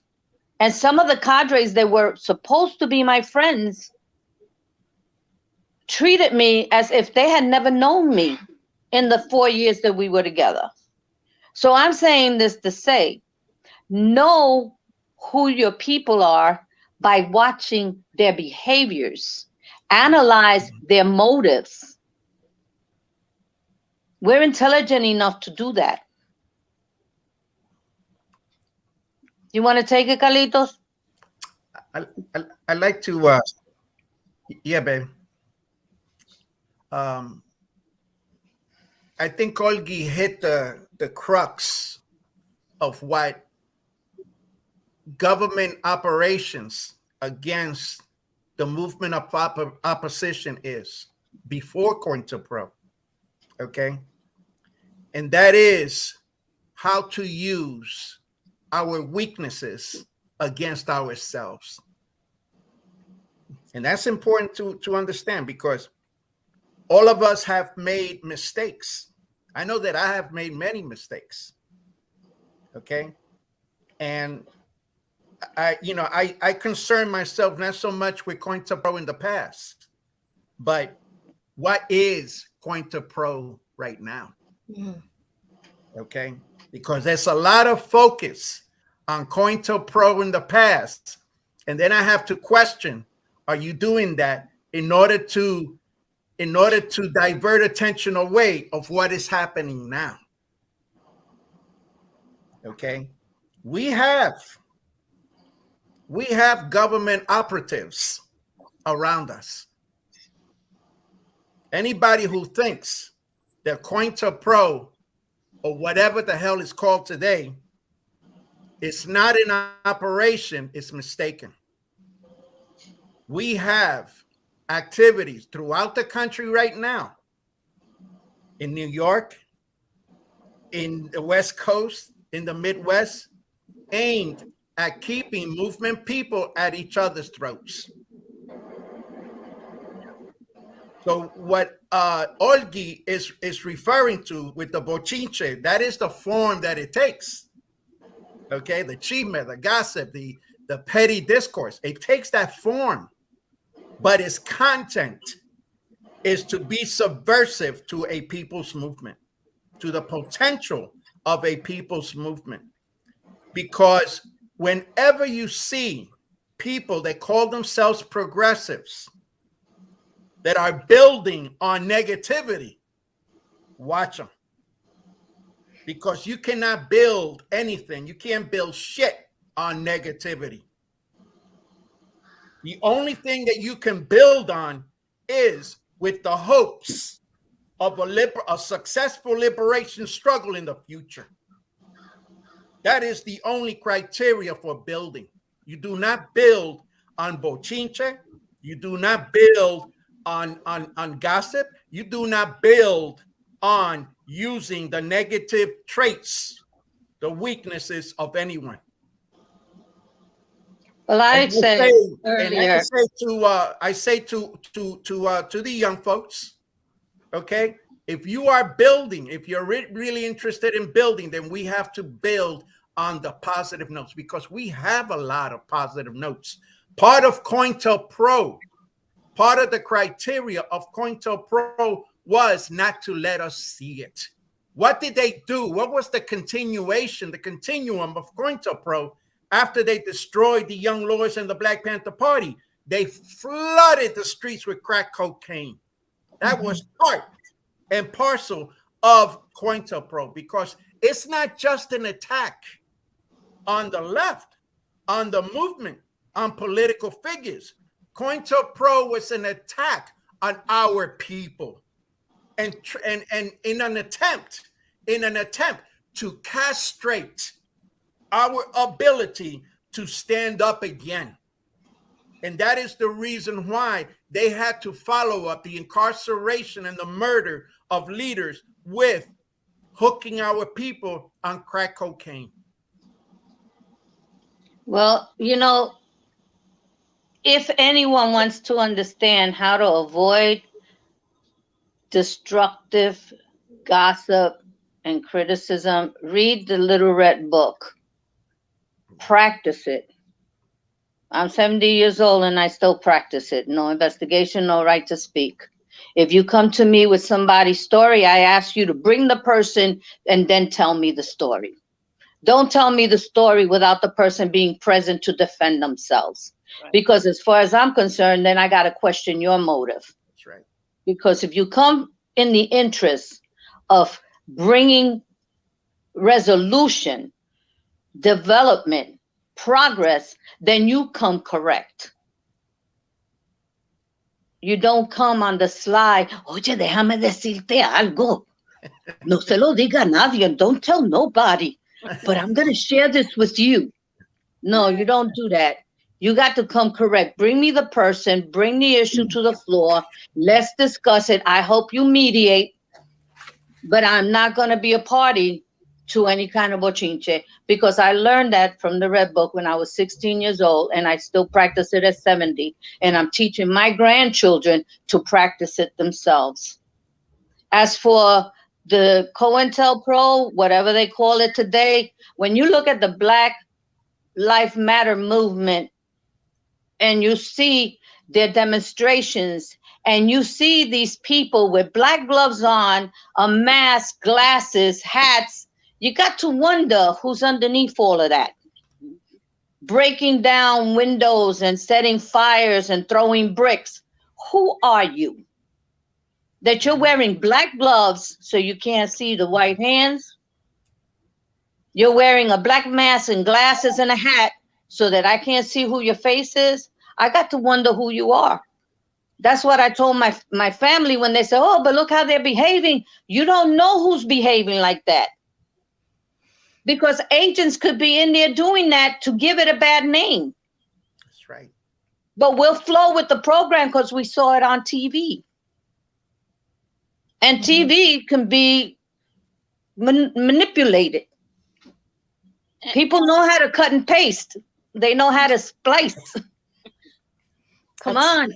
And some of the cadres that were supposed to be my friends treated me as if they had never known me in the 4 years that we were together. So I'm saying this to say, know who your people are by watching their behaviors. Analyze their motives. We're intelligent enough to do that. You want to take it, Carlitos? I like to, yeah, babe. I think Olguie hit the crux of what government operations against the movement of opposition is before Cointelpro, okay? And that is how to use our weaknesses against ourselves. And that's important to understand, because all of us have made mistakes. I know that I have made many mistakes, okay? And I concern myself not so much with Cointelpro in the past, but what is Cointelpro right now? Okay, because there's a lot of focus on Cointelpro in the past, and then I have to question: are you doing that in order to divert attention away of what is happening now? Okay, we have government operatives around us. Anybody who thinks that Cointelpro, or whatever the hell is called today, is not in operation is mistaken. We have activities throughout the country right now, in New York, in the West Coast, in the Midwest, aimed at keeping movement people at each other's throats. So what Olguie is referring to with the bochinche, that is the form that it takes. Okay, the chisme, the gossip, the petty discourse, it takes that form, but its content is to be subversive to a people's movement, to the potential of a people's movement. Because whenever you see people that call themselves progressives that are building on negativity, watch them. Because you cannot build anything. You can't build shit on negativity. The only thing that you can build on is with the hopes of a successful liberation struggle in the future. That is the only criteria for building. You do not build on bochinche. You do not build on gossip. You do not build on using the negative traits, the weaknesses of anyone. Well, I say to the young folks, okay, if you are building, if you're really interested in building, then we have to build on the positive notes, because we have a lot of positive notes. Part of Cointelpro, part of the criteria of Cointelpro was not to let us see it. What did they do? What was the continuation, the continuum of Cointelpro after they destroyed the Young Lords and the Black Panther Party? They flooded the streets with crack cocaine. That was part and parcel of Cointelpro, because it's not just an attack on the left, on the movement, on political figures. Cointelpro was an attack on our people, and in an attempt to castrate our ability to stand up again. And that is the reason why they had to follow up the incarceration and the murder of leaders with hooking our people on crack cocaine. Well, you know, if anyone wants to understand how to avoid destructive gossip and criticism, read the Little Red Book. Practice it. I'm 70 years old and I still practice it. No investigation, no right to speak. If you come to me with somebody's story, I ask you to bring the person and then tell me the story. Don't tell me the story without the person being present to defend themselves. Right. Because as far as I'm concerned, then I got to question your motive. That's right. Because if you come in the interest of bringing resolution, development, progress, then you come correct. You don't come on the sly. Oye, déjame decirte algo. No se lo diga a nadie. Don't tell nobody. But I'm going to share this with you. No, you don't do that. You got to come correct. Bring me the person. Bring the issue to the floor. Let's discuss it. I hope you mediate. But I'm not going to be a party to any kind of bochinche, because I learned that from the Red Book when I was 16 years old, and I still practice it at 70. And I'm teaching my grandchildren to practice it themselves. As for the Cointelpro, whatever they call it today, when you look at the Black Lives Matter movement and you see their demonstrations and you see these people with black gloves on, a mask, glasses, hats, you got to wonder who's underneath all of that. Breaking down windows and setting fires and throwing bricks. Who are you? That you're wearing black gloves so you can't see the white hands. You're wearing a black mask and glasses and a hat so that I can't see who your face is. I got to wonder who you are. That's what I told my family when they said, oh, but look how they're behaving. You don't know who's behaving like that. Because agents could be in there doing that to give it a bad name. That's right. But we'll flow with the program because we saw it on TV. And TV can be manipulated. People know how to cut and paste. They know how to splice. Come on.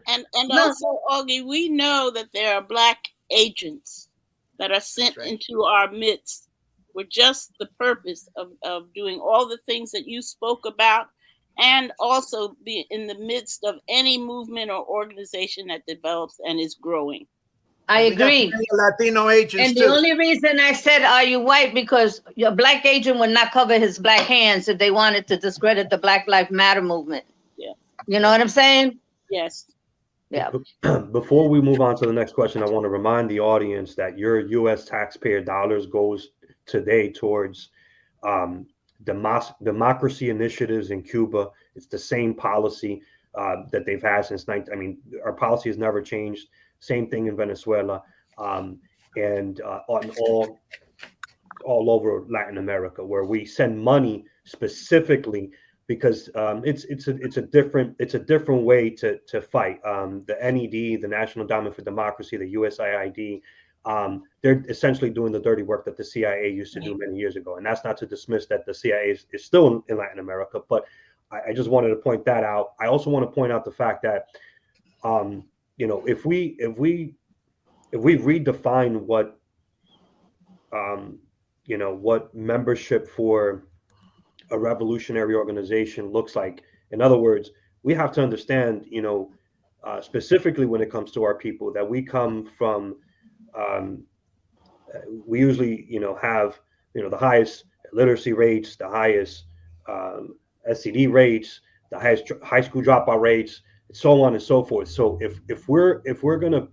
And also, Olguie, we know that there are Black agents that are sent into our midst with just the purpose of doing all the things that you spoke about, and also be in the midst of any movement or organization that develops and is growing. I agree. Latino agents and the only reason I said, are you white? Because your Black agent would not cover his black hands if they wanted to discredit the Black Lives Matter movement. Yeah. You know what I'm saying? Yes. Yeah. Before we move on to the next question, I want to remind the audience that your U.S. taxpayer dollars goes today towards democracy initiatives in Cuba. It's the same policy that they've had since our policy has never changed. Same thing in Venezuela, and on all over Latin America, where we send money specifically because it's a different way to fight. The NED, the National Endowment for Democracy, the USAID, they're essentially doing the dirty work that the CIA used to do many years ago. And that's not to dismiss that the CIA is still in Latin America, but I just wanted to point that out. I also want to point out the fact that if we redefine what what membership for a revolutionary organization looks like. In other words, we have to understand, specifically when it comes to our people, that we come from, we usually, have, the highest literacy rates, the highest SCD rates, the highest high school dropout rates, so on and so forth. So if we're gonna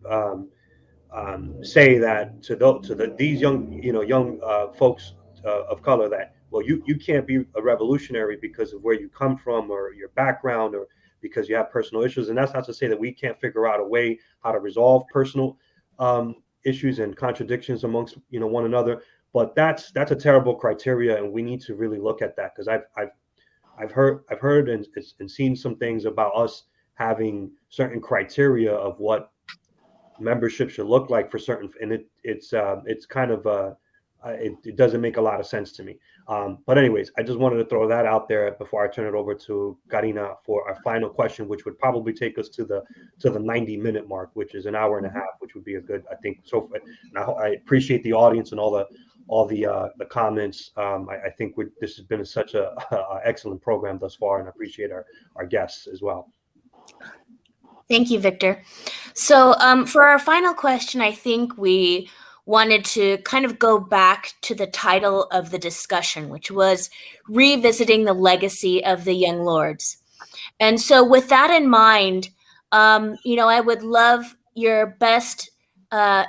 say that to these young folks of color, that, well, you can't be a revolutionary because of where you come from or your background, or because you have personal issues. And that's not to say that we can't figure out a way how to resolve personal issues and contradictions amongst one another. But that's a terrible criteria, and we need to really look at that, because I've heard and seen some things about us having certain criteria of what membership should look like for certain, and it's kind of it doesn't make a lot of sense to me. But anyways, I just wanted to throw that out there before I turn it over to Karina for our final question, which would probably take us to the 90-minute mark, which is an hour and a half, which would be a good, I think. So I appreciate the audience and all the comments. I think this has been such a excellent program thus far, and I appreciate our guests as well. Thank you, Victor. So for our final question, I think we wanted to kind of go back to the title of the discussion, which was Revisiting the Legacy of the Young Lords. And so with that in mind, I would love your best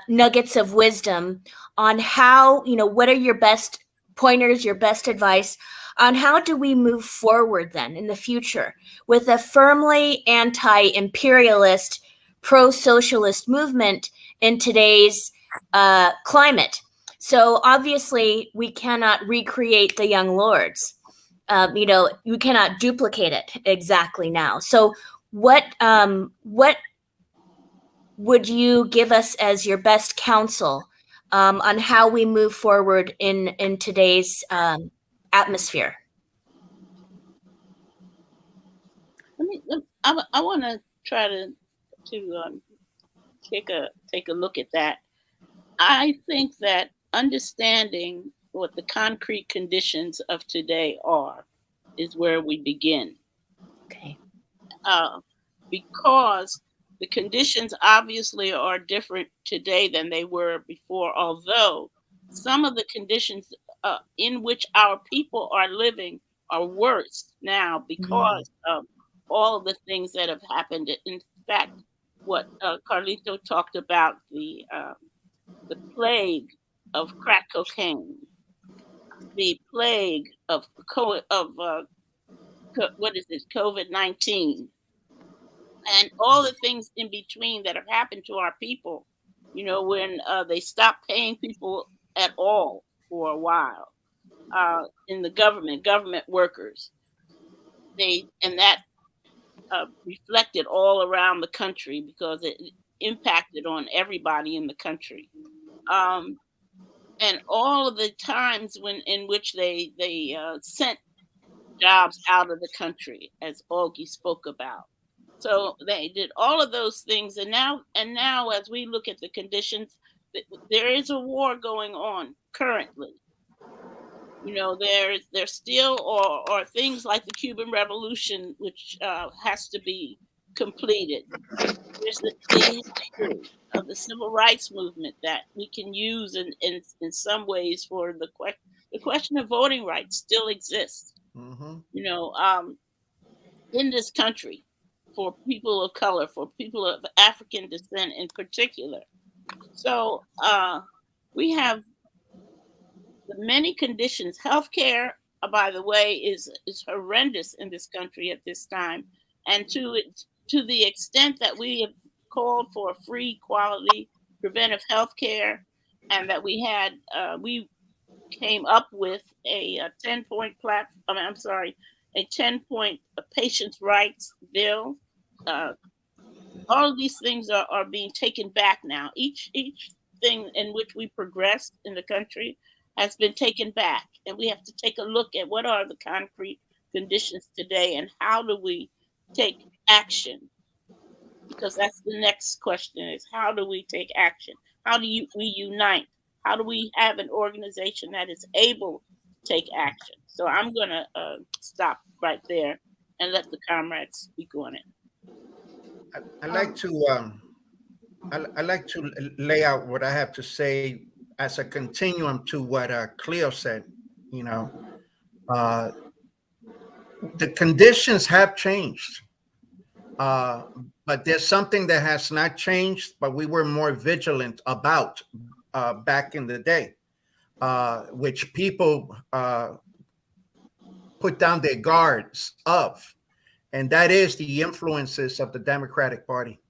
nuggets of wisdom on how, what are your best pointers, your best advice on how do we move forward then in the future with a firmly anti-imperialist, pro-socialist movement in today's climate. So obviously we cannot recreate the Young Lords. You cannot duplicate it exactly now. So what would you give us as your best counsel on how we move forward in today's atmosphere? I want to try to take a look at that. I think that understanding what the concrete conditions of today are is where we begin. Okay. Because the conditions obviously are different today than they were before, although some of the conditions in which our people are living are worse now because of all of the things that have happened. In fact, what Carlito talked about, the plague of crack cocaine, the plague of COVID-19, and all the things in between that have happened to our people, when they stopped paying people at all for a while, in the government workers, that reflected all around the country because it impacted on everybody in the country. And all of the times in which they sent jobs out of the country, as Olguie spoke about. So they did all of those things, and now as we look at the conditions, there is a war going on currently. There still are things like the Cuban Revolution, which has to be completed. There's the history of the civil rights movement that we can use in some ways for the question of voting rights still exists. Mm-hmm. In this country, for people of color, for people of African descent in particular. So we have the many conditions. Healthcare, by the way, is horrendous in this country at this time, and to the extent that we have called for free, quality, preventive health care, and that we came up with a 10-point a 10-point patients' rights bill. All of these things are being taken back now. Each thing in which we progressed in the country has been taken back, and we have to take a look at what are the concrete conditions today and how do we take action, because that's the next question, is how do we take action? How do we unite? How do we have an organization that is able to take action? So I'm going to stop right there and let the comrades speak on it. I like to lay out what I have to say as a continuum to what Cleo said. You know, the conditions have changed, but there's something that has not changed, but we were more vigilant about back in the day, which people put down their guards of. And that is the influences of the Democratic Party,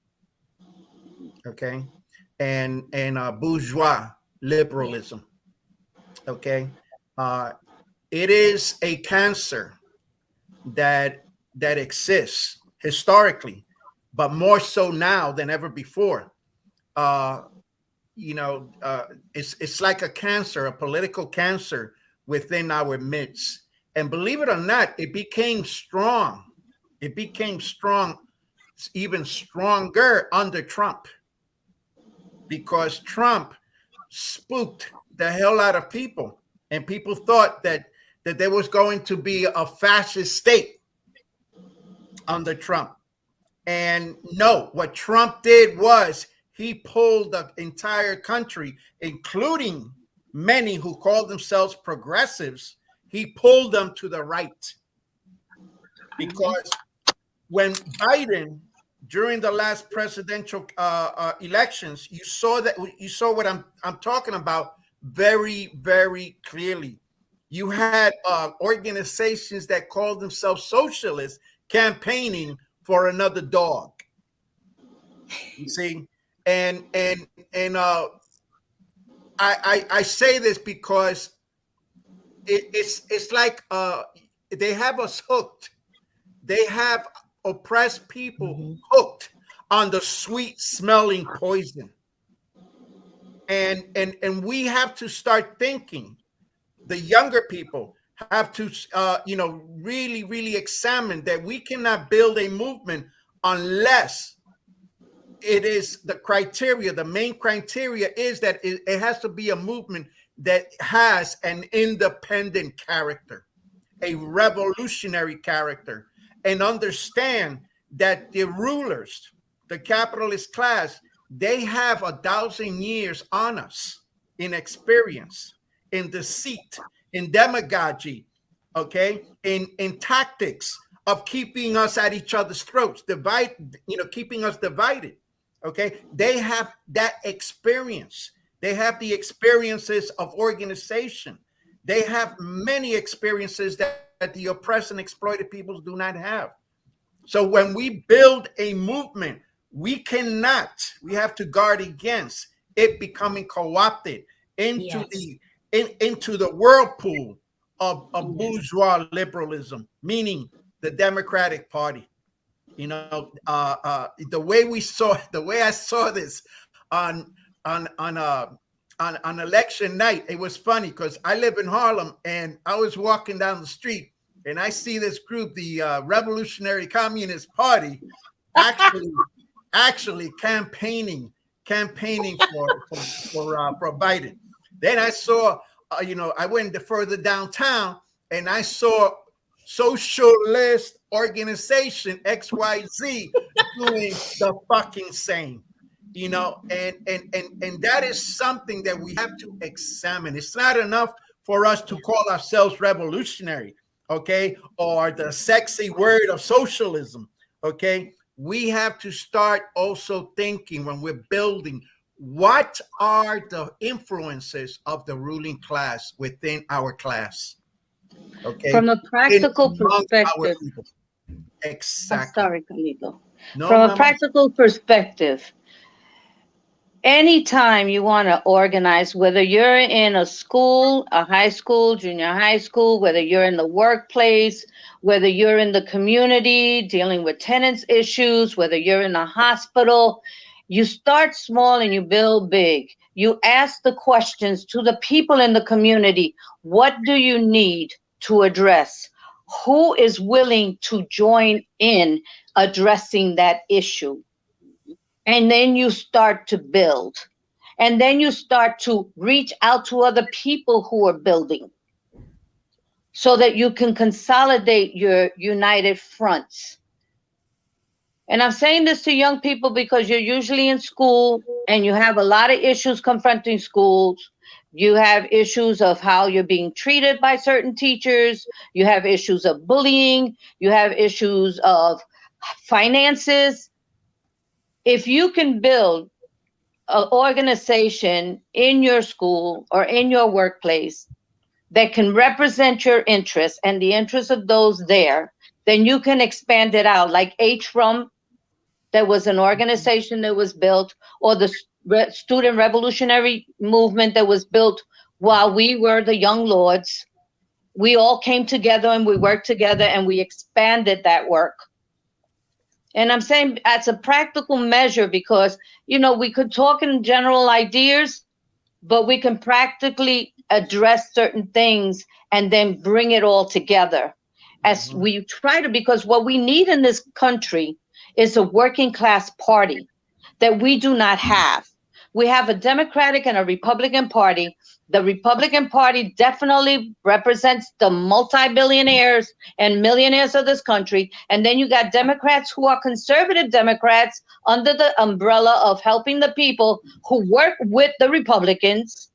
okay, and bourgeois liberalism, okay. It is a cancer that exists historically, but more so now than ever before. It's like a cancer, a political cancer within our midst. And believe it or not, it became strong. It became strong, even stronger under Trump, because Trump spooked the hell out of people, and people thought that there was going to be a fascist state under Trump. And no, what Trump did was he pulled the entire country, including many who call themselves progressives, he pulled them to the right. Because when Biden, during the last presidential elections, you saw what I'm talking about very, very clearly. You had organizations that called themselves socialists campaigning for another dog. You see, and I say this because it's like they have us hooked. They have oppressed people hooked on the sweet smelling poison. And we have to start thinking. The younger people have to really, really examine that we cannot build a movement unless it is the criteria. The main criteria is that it has to be a movement that has an independent character, a revolutionary character, and understand that the rulers, the capitalist class, they have 1,000 years on us in experience, in deceit, in demagogy, okay, in tactics of keeping us at each other's throats, keeping us divided, okay. They have that experience. They have the experiences of organization. They have many experiences that the oppressed and exploited peoples do not have. So when we build a movement, we have to guard against it becoming co-opted into the whirlpool of bourgeois liberalism, meaning the Democratic Party. The way I saw this on election night, it was funny because I live in Harlem and I was walking down the street and I see this group, the Revolutionary Communist Party, actually campaigning for Biden. Then I saw, I went further downtown and I saw socialist organization XYZ doing the fucking same. And that is something that we have to examine. It's not enough for us to call ourselves revolutionary, okay, or the sexy word of socialism, okay. We have to start also thinking when we're building, what are the influences of the ruling class within our class, okay, from a practical perspective. Exactly. I'm sorry, Carlito. No, From a ma'am. practical perspective, anytime you want to organize, whether you're in a school, a high school, junior high school, whether you're in the workplace, whether you're in the community dealing with tenants issues, whether you're in a hospital, you start small and you build big. You ask the questions to the people in the community. What do you need to address? Who is willing to join in addressing that issue? And then you start to build. And then you start to reach out to other people who are building so that you can consolidate your united fronts. And I'm saying this to young people because you're usually in school and you have a lot of issues confronting schools. You have issues of how you're being treated by certain teachers. You have issues of bullying. You have issues of finances. If you can build an organization in your school or in your workplace that can represent your interests and the interests of those there, then you can expand it out. Like HRUM, there was an organization that was built, or the Student Revolutionary Movement that was built while we were the Young Lords. We all came together and we worked together and we expanded that work. And I'm saying as a practical measure because, you know, we could talk in general ideas, but we can practically address certain things and then bring it all together as we try to, because what we need in this country is a working class party that we do not have. We have a Democratic and a Republican Party. The Republican Party definitely represents the multi-billionaires and millionaires of this country. And then you got Democrats who are conservative Democrats under the umbrella of helping the people who work with the Republicans.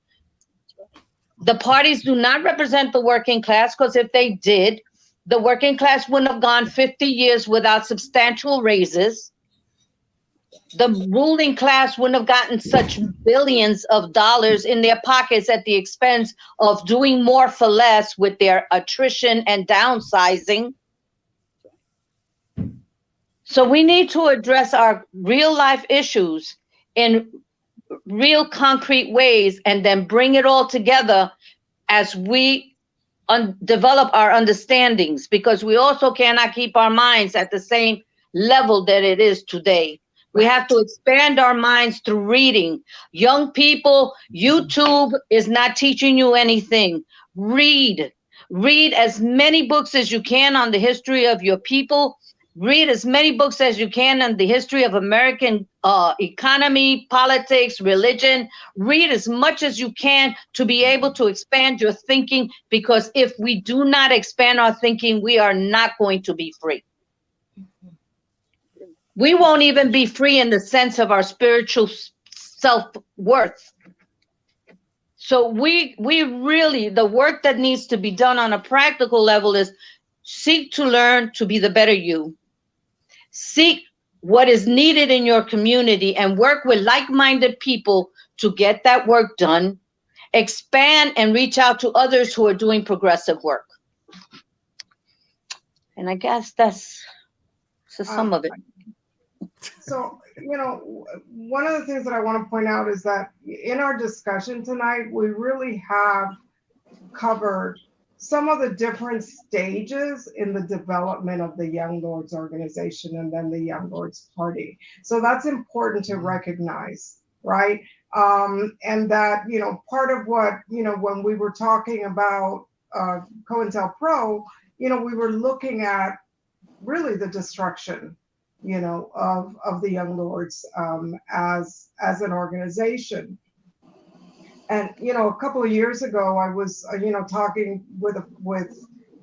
The parties do not represent the working class because if they did, the working class wouldn't have gone 50 years without substantial raises. The ruling class wouldn't have gotten such billions of dollars in their pockets at the expense of doing more for less with their attrition and downsizing. So we need to address our real life issues in real concrete ways and then bring it all together as we develop our understandings, because we also cannot keep our minds at the same level that it is today. We have to expand our minds through reading. Young people, YouTube is not teaching you anything. Read. Read as many books as you can on the history of your people. Read as many books as you can on the history of American economy, politics, religion. Read as much as you can to be able to expand your thinking, because if we do not expand our thinking, we are not going to be free. We won't even be free in the sense of our spiritual self-worth. So we really, the work that needs to be done on a practical level is seek to learn to be the better you. Seek what is needed in your community and work with like-minded people to get that work done. Expand and reach out to others who are doing progressive work. And I guess that's some of it. So, you know, one of the things that I want to point out is that in our discussion tonight, we really have covered some of the different stages in the development of the Young Lords organization and then the Young Lords Party. So that's important to recognize, right? And that, you know, part of what, you know, when we were talking about Cointelpro, you know, we were looking at really the destruction, you know, of the Young Lords as an organization. And, you know, a couple of years ago, I was, you know, talking with,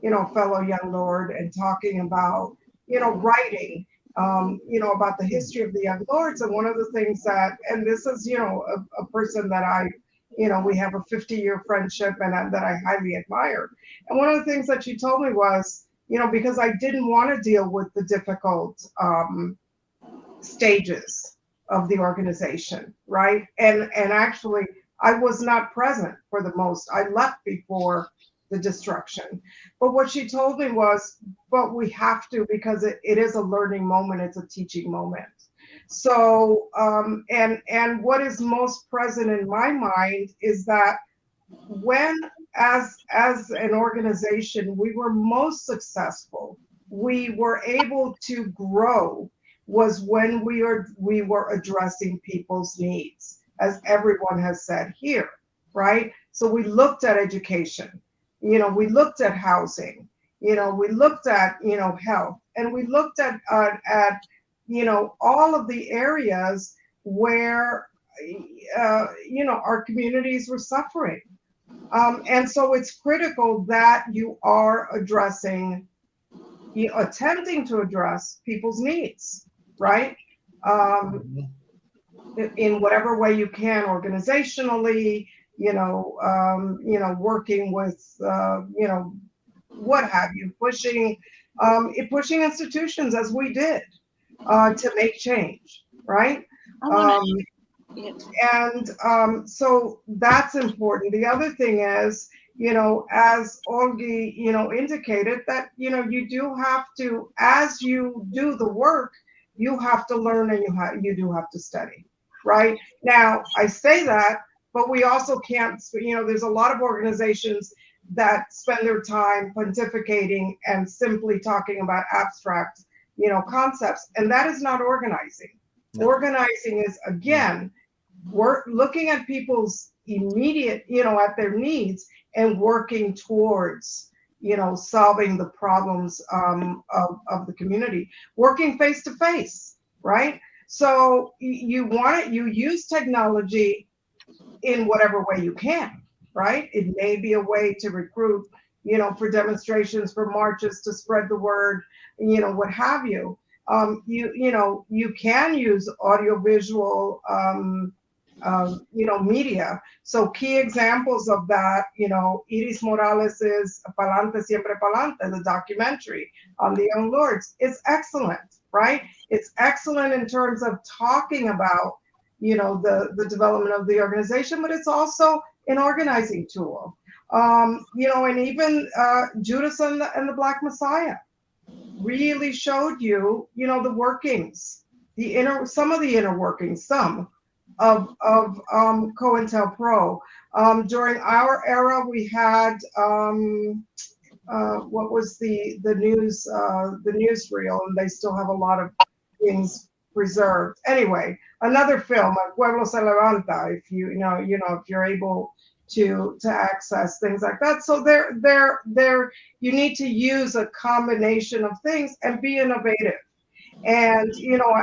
you know, a fellow Young Lord and talking about, you know, writing, you know, about the history of the Young Lords. And one of the things that, and this is, you know, a person that I, you know, we have a 50-year friendship and that I highly admire. And one of the things that she told me was, you know, because I didn't want to deal with the difficult stages of the organization, right? And actually, I was not present for the most. I left before the destruction. But what she told me was, but we have to, because it is a learning moment, it's a teaching moment. So, and what is most present in my mind is that when, as an organization, we were most successful, we were able to grow, was when we were addressing people's needs, as everyone has said here, right? So we looked at education, we looked at housing, we looked at, health, and we looked at all of the areas where, our communities were suffering. And so it's critical that you are attempting to address people's needs, right? In whatever way you can, organizationally, working with, what have you, pushing institutions as we did, to make change, right? So that's important. The other thing is, as Olguie, indicated, that, you do have to, as you do the work, you have to learn, and you do have to study, right? Now, I say that, but we also can't, there's a lot of organizations that spend their time pontificating and simply talking about abstract, concepts, and that is not organizing. No. Organizing is, again, we're looking at people's immediate, at their needs, and working towards, solving the problems of the community, working face to face, right? So you use technology in whatever way you can, right? It may be a way to recruit, for demonstrations, for marches, to spread the word, what have you. You can use audiovisual, media. So key examples of that, Iris Morales's Palante Siempre Palante, the documentary on the Young Lords, is excellent, right? It's excellent in terms of talking about, the development of the organization, but it's also an organizing tool. And even Judas and the Black Messiah really showed you, the workings, some of the inner workings, of Cointelpro. During our era, we had what was the newsreel, and they still have a lot of things preserved. Anyway, another film, El Pueblo Se Levanta, if if you're able to access things like that. So there you need to use a combination of things and be innovative. And,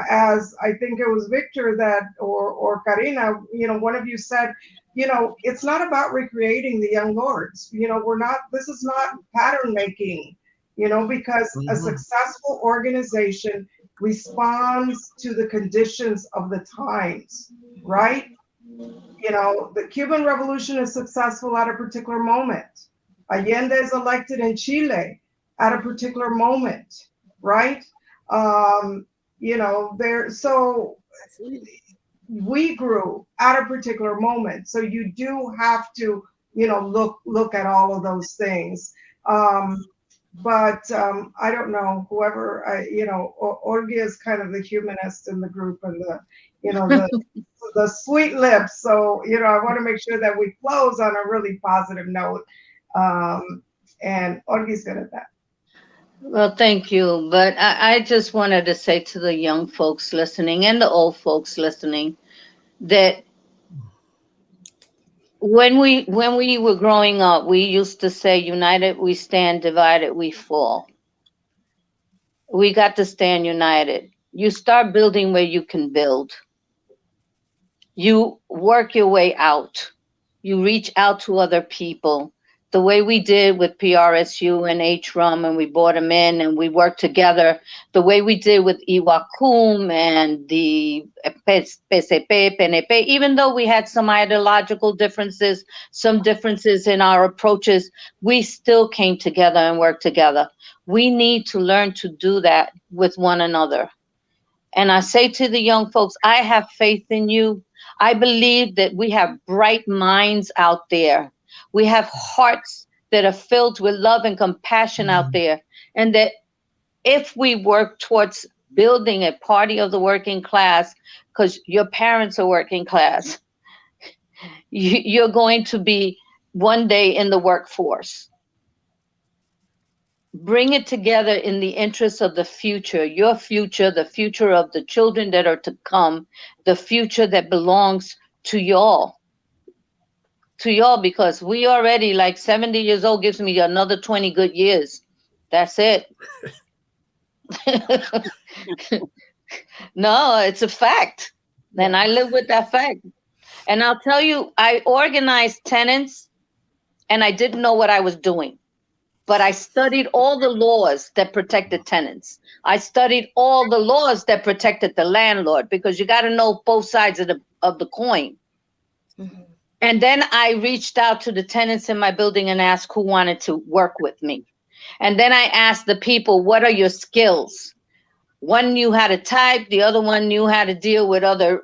as I think it was Victor or Karina, one of you said, it's not about recreating the Young Lords. This is not pattern making, because a successful organization responds to the conditions of the times, right? The Cuban Revolution is successful at a particular moment. Allende is elected in Chile at a particular moment, right? So we grew at a particular moment. So you do have to, look at all of those things. But I don't know, whoever, Olguie is kind of the humanist in the group, and the sweet lips. So, I want to make sure that we close on a really positive note. And Olguie's good at that. Well, thank you. But I just wanted to say to the young folks listening and the old folks listening that when we were growing up, we used to say, united we stand, divided we fall. We got to stand united. You start building where you can build. You work your way out. You reach out to other people. The way we did with PRSU and HRUM, and we brought them in and we worked together. The way we did with Iwacum and the PCP, PNP, even though we had some ideological differences, some differences in our approaches, we still came together and worked together. We need to learn to do that with one another. And I say to the young folks, I have faith in you. I believe that we have bright minds out there. We have hearts that are filled with love and compassion out there. And that if we work towards building a party of the working class, because your parents are working class, you're going to be one day in the workforce. Bring it together in the interest of the future, your future, the future of the children that are to come, the future that belongs to y'all. To y'all, because we already like 70 years old gives me another 20 good years. That's it. No, it's a fact. And I live with that fact. And I'll tell you, I organized tenants and I didn't know what I was doing. But I studied all the laws that protected tenants. I studied all the laws that protected the landlord, because you got to know both sides of the coin. Mm-hmm. And then I reached out to the tenants in my building and asked who wanted to work with me. And then I asked the people, what are your skills? One knew how to type, the other one knew how to deal with other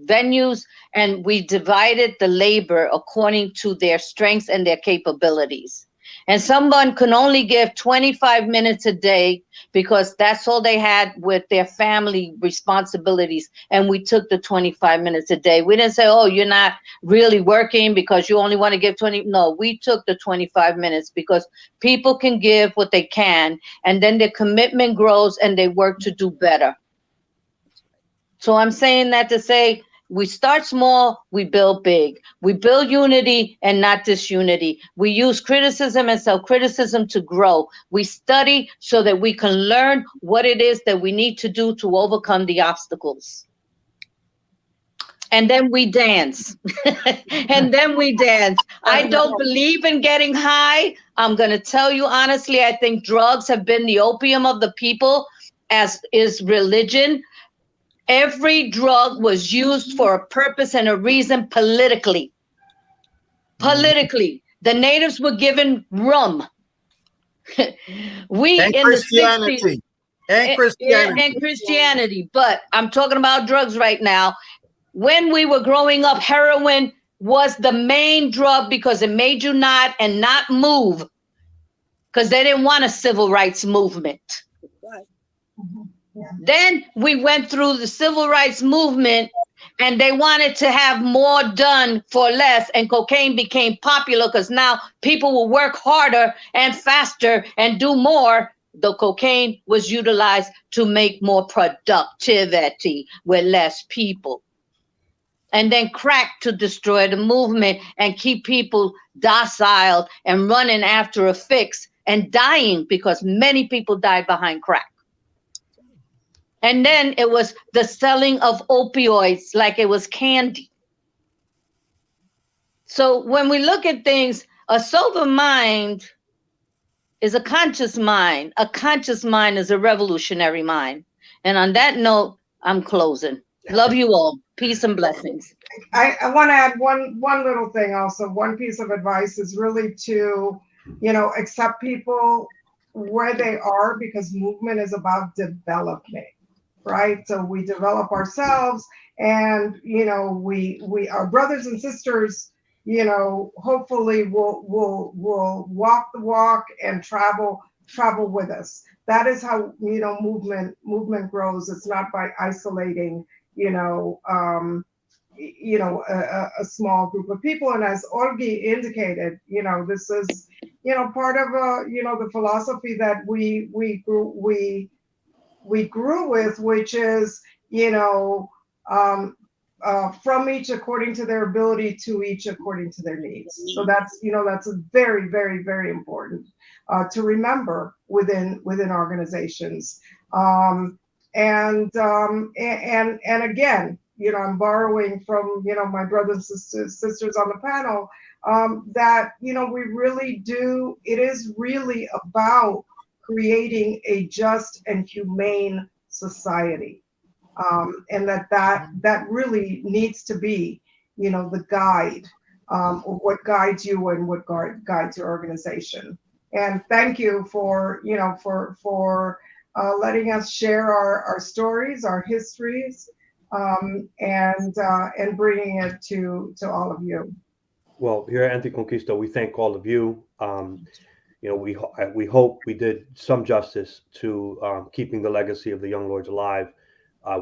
venues, and we divided the labor according to their strengths and their capabilities. And someone can only give 25 minutes a day because that's all they had with their family responsibilities. And we took the 25 minutes a day. We didn't say, oh, you're not really working because you only want to give 20. No, we took the 25 minutes because people can give what they can, and then their commitment grows and they work to do better. So I'm saying that to say, we start small, we build big. We build unity and not disunity. We use criticism and self-criticism to grow. We study so that we can learn what it is that we need to do to overcome the obstacles. And then we dance. And then we dance. I don't believe in getting high. I'm going to tell you honestly, I think drugs have been the opium of the people, as is religion. Every drug was used for a purpose and a reason politically. Politically. The natives were given rum. We in the 60s. And Christianity. But I'm talking about drugs right now. When we were growing up, heroin was the main drug because it made you nod and not move, because they didn't want a civil rights movement. Yeah. Then we went through the civil rights movement and they wanted to have more done for less, and cocaine became popular because now people will work harder and faster and do more. The cocaine was utilized to make more productivity with less people. And then crack to destroy the movement and keep people docile and running after a fix and dying, because many people died behind crack. And then it was the selling of opioids like it was candy. So when we look at things, a sober mind is a conscious mind. A conscious mind is a revolutionary mind. And on that note, I'm closing. Love you all. Peace and blessings. I want to add one little thing also. One piece of advice is really to, accept people where they are, because movement is about development. Right? So we develop ourselves, and we our brothers and sisters, hopefully will walk the walk and travel with us. That is how movement grows. It's not by isolating a small group of people. And as Olguie indicated, this is part of the philosophy that we grew with, which is, from each according to their ability, to each according to their needs. So that's, that's a very, very, very important to remember within organizations. And again, I'm borrowing from, my brothers and sisters on the panel, that, we really do, it is really about creating a just and humane society. And that really needs to be, the guide of what guides you and what guides your organization. And thank you for, for letting us share our stories, our histories, and bringing it to all of you. Well, here at Anticonquista, we thank all of you. You know, we hope we did some justice to keeping the legacy of the Young Lords alive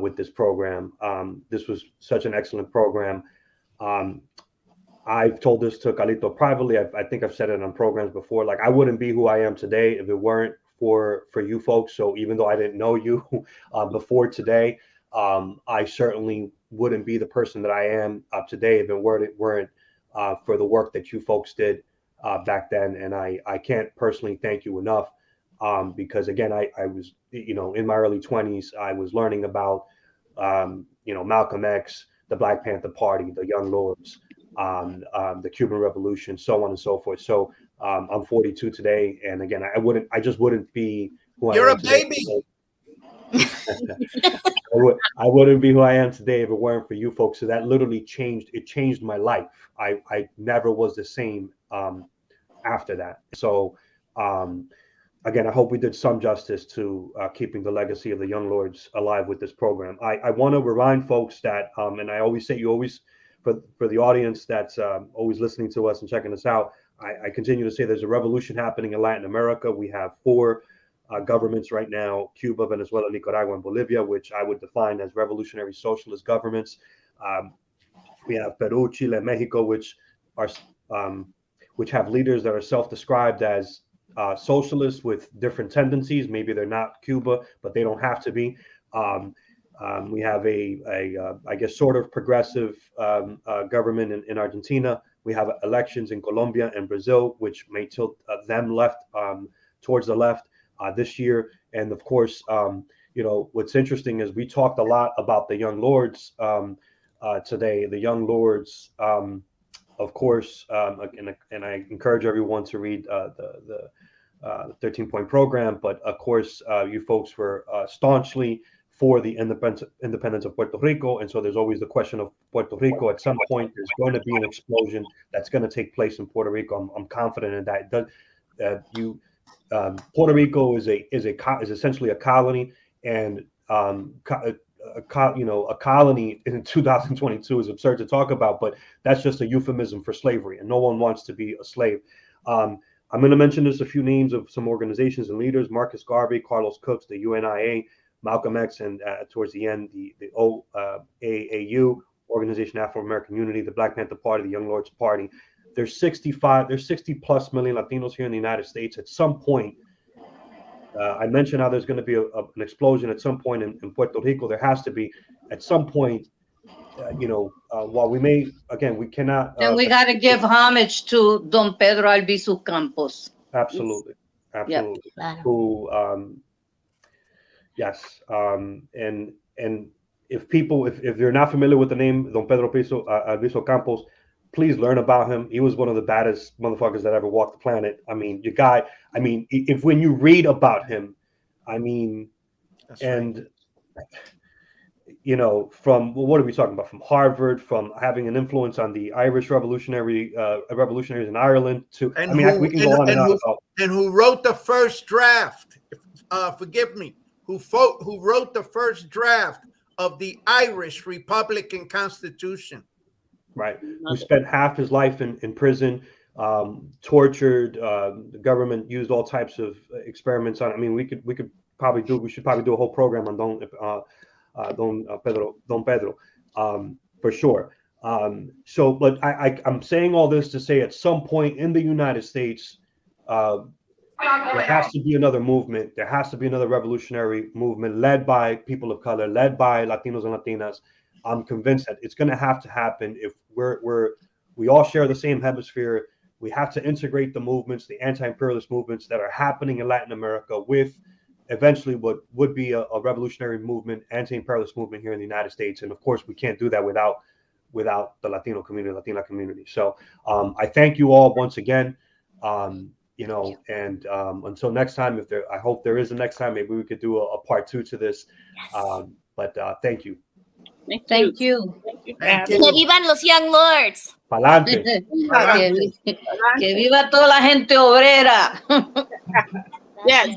with this program. This was such an excellent program. I've told this to Carlito privately. I think I've said it on programs before. Like, I wouldn't be who I am today if it weren't for you folks. So even though I didn't know you before today, I certainly wouldn't be the person that I am today if it weren't for the work that you folks did back then. And I can't personally thank you enough because, again, I was, you know, in my early 20s, I was learning about, you know, Malcolm X, the Black Panther Party, the Young Lords, the Cuban Revolution, so on and so forth. So I'm 42 today, and again, I just wouldn't be who You're I am a today. baby. I wouldn't be who I am today if it weren't for you folks. So that literally changed my life. I never was the same after that. So again, I hope we did some justice to keeping the legacy of the Young Lords alive with this program. I want to remind folks that, and I always say, for the audience that's always listening to us and checking us out, I continue to say there's a revolution happening in Latin America. We have 4 governments right now: Cuba, Venezuela, Nicaragua, and Bolivia, which I would define as revolutionary socialist governments. We have Peru, Chile, and Mexico, which have leaders that are self-described as socialists with different tendencies. Maybe they're not Cuba, but they don't have to be. We have I guess, sort of progressive government in Argentina. We have elections in Colombia and Brazil, which may tilt them left towards the left this year. And of course, you know, what's interesting is we talked a lot about the Young Lords today. The Young Lords, of course, and I encourage everyone to read the 13-point program. But of course, you folks were staunchly for the independence of Puerto Rico. And so there's always the question of Puerto Rico. At some point, there's going to be an explosion that's going to take place in Puerto Rico. I'm confident in that. Puerto Rico is essentially a colony, and a colony in 2022 is absurd to talk about, but that's just a euphemism for slavery, and no one wants to be a slave. I'm going to mention just a few names of some organizations and leaders: Marcus Garvey, Carlos Cooks, the UNIA, Malcolm X, and towards the end, the OAAU, Organization Afro-American Unity, the Black Panther Party, the Young Lords Party. There's 60 plus million Latinos here in the United States. At some point, I mentioned how there's going to be an explosion at some point in Puerto Rico. There has to be at some point. While we may, again, we cannot. And we got to give homage to Don Pedro Albizu Campos. Absolutely. Yep. Who, yes. And if you're not familiar with the name Don Pedro Albizu Campos, please learn about him. He was one of the baddest motherfuckers that ever walked the planet. I mean, if when you read about him, I mean, that's and right. You know, from what are we talking about? From Harvard, from having an influence on the Irish revolutionaries in Ireland to, we can go on and on about. And who wrote the first draft? Forgive me. Who wrote the first draft of the Irish Republican Constitution? Right. Who spent half his life in prison, tortured. The government used all types of experiments on. I mean, we should probably do a whole program on Don Pedro, for sure. But I'm saying all this to say, at some point in the United States, there has to be another movement. There has to be another revolutionary movement led by people of color, led by Latinos and Latinas. I'm convinced that it's going to have to happen. If we all share the same hemisphere, we have to integrate the movements, the anti-imperialist movements that are happening in Latin America, with eventually what would be a revolutionary movement, anti-imperialist movement here in the United States. And of course, we can't do that without the Latino community, Latina community. So I thank you all once again. And until next time, I hope there is a next time, maybe we could do a part 2 to this. Yes. But thank you. Thank you. Que vivan los Young Lords. Pa'lante. Que viva toda la gente obrera. Yes.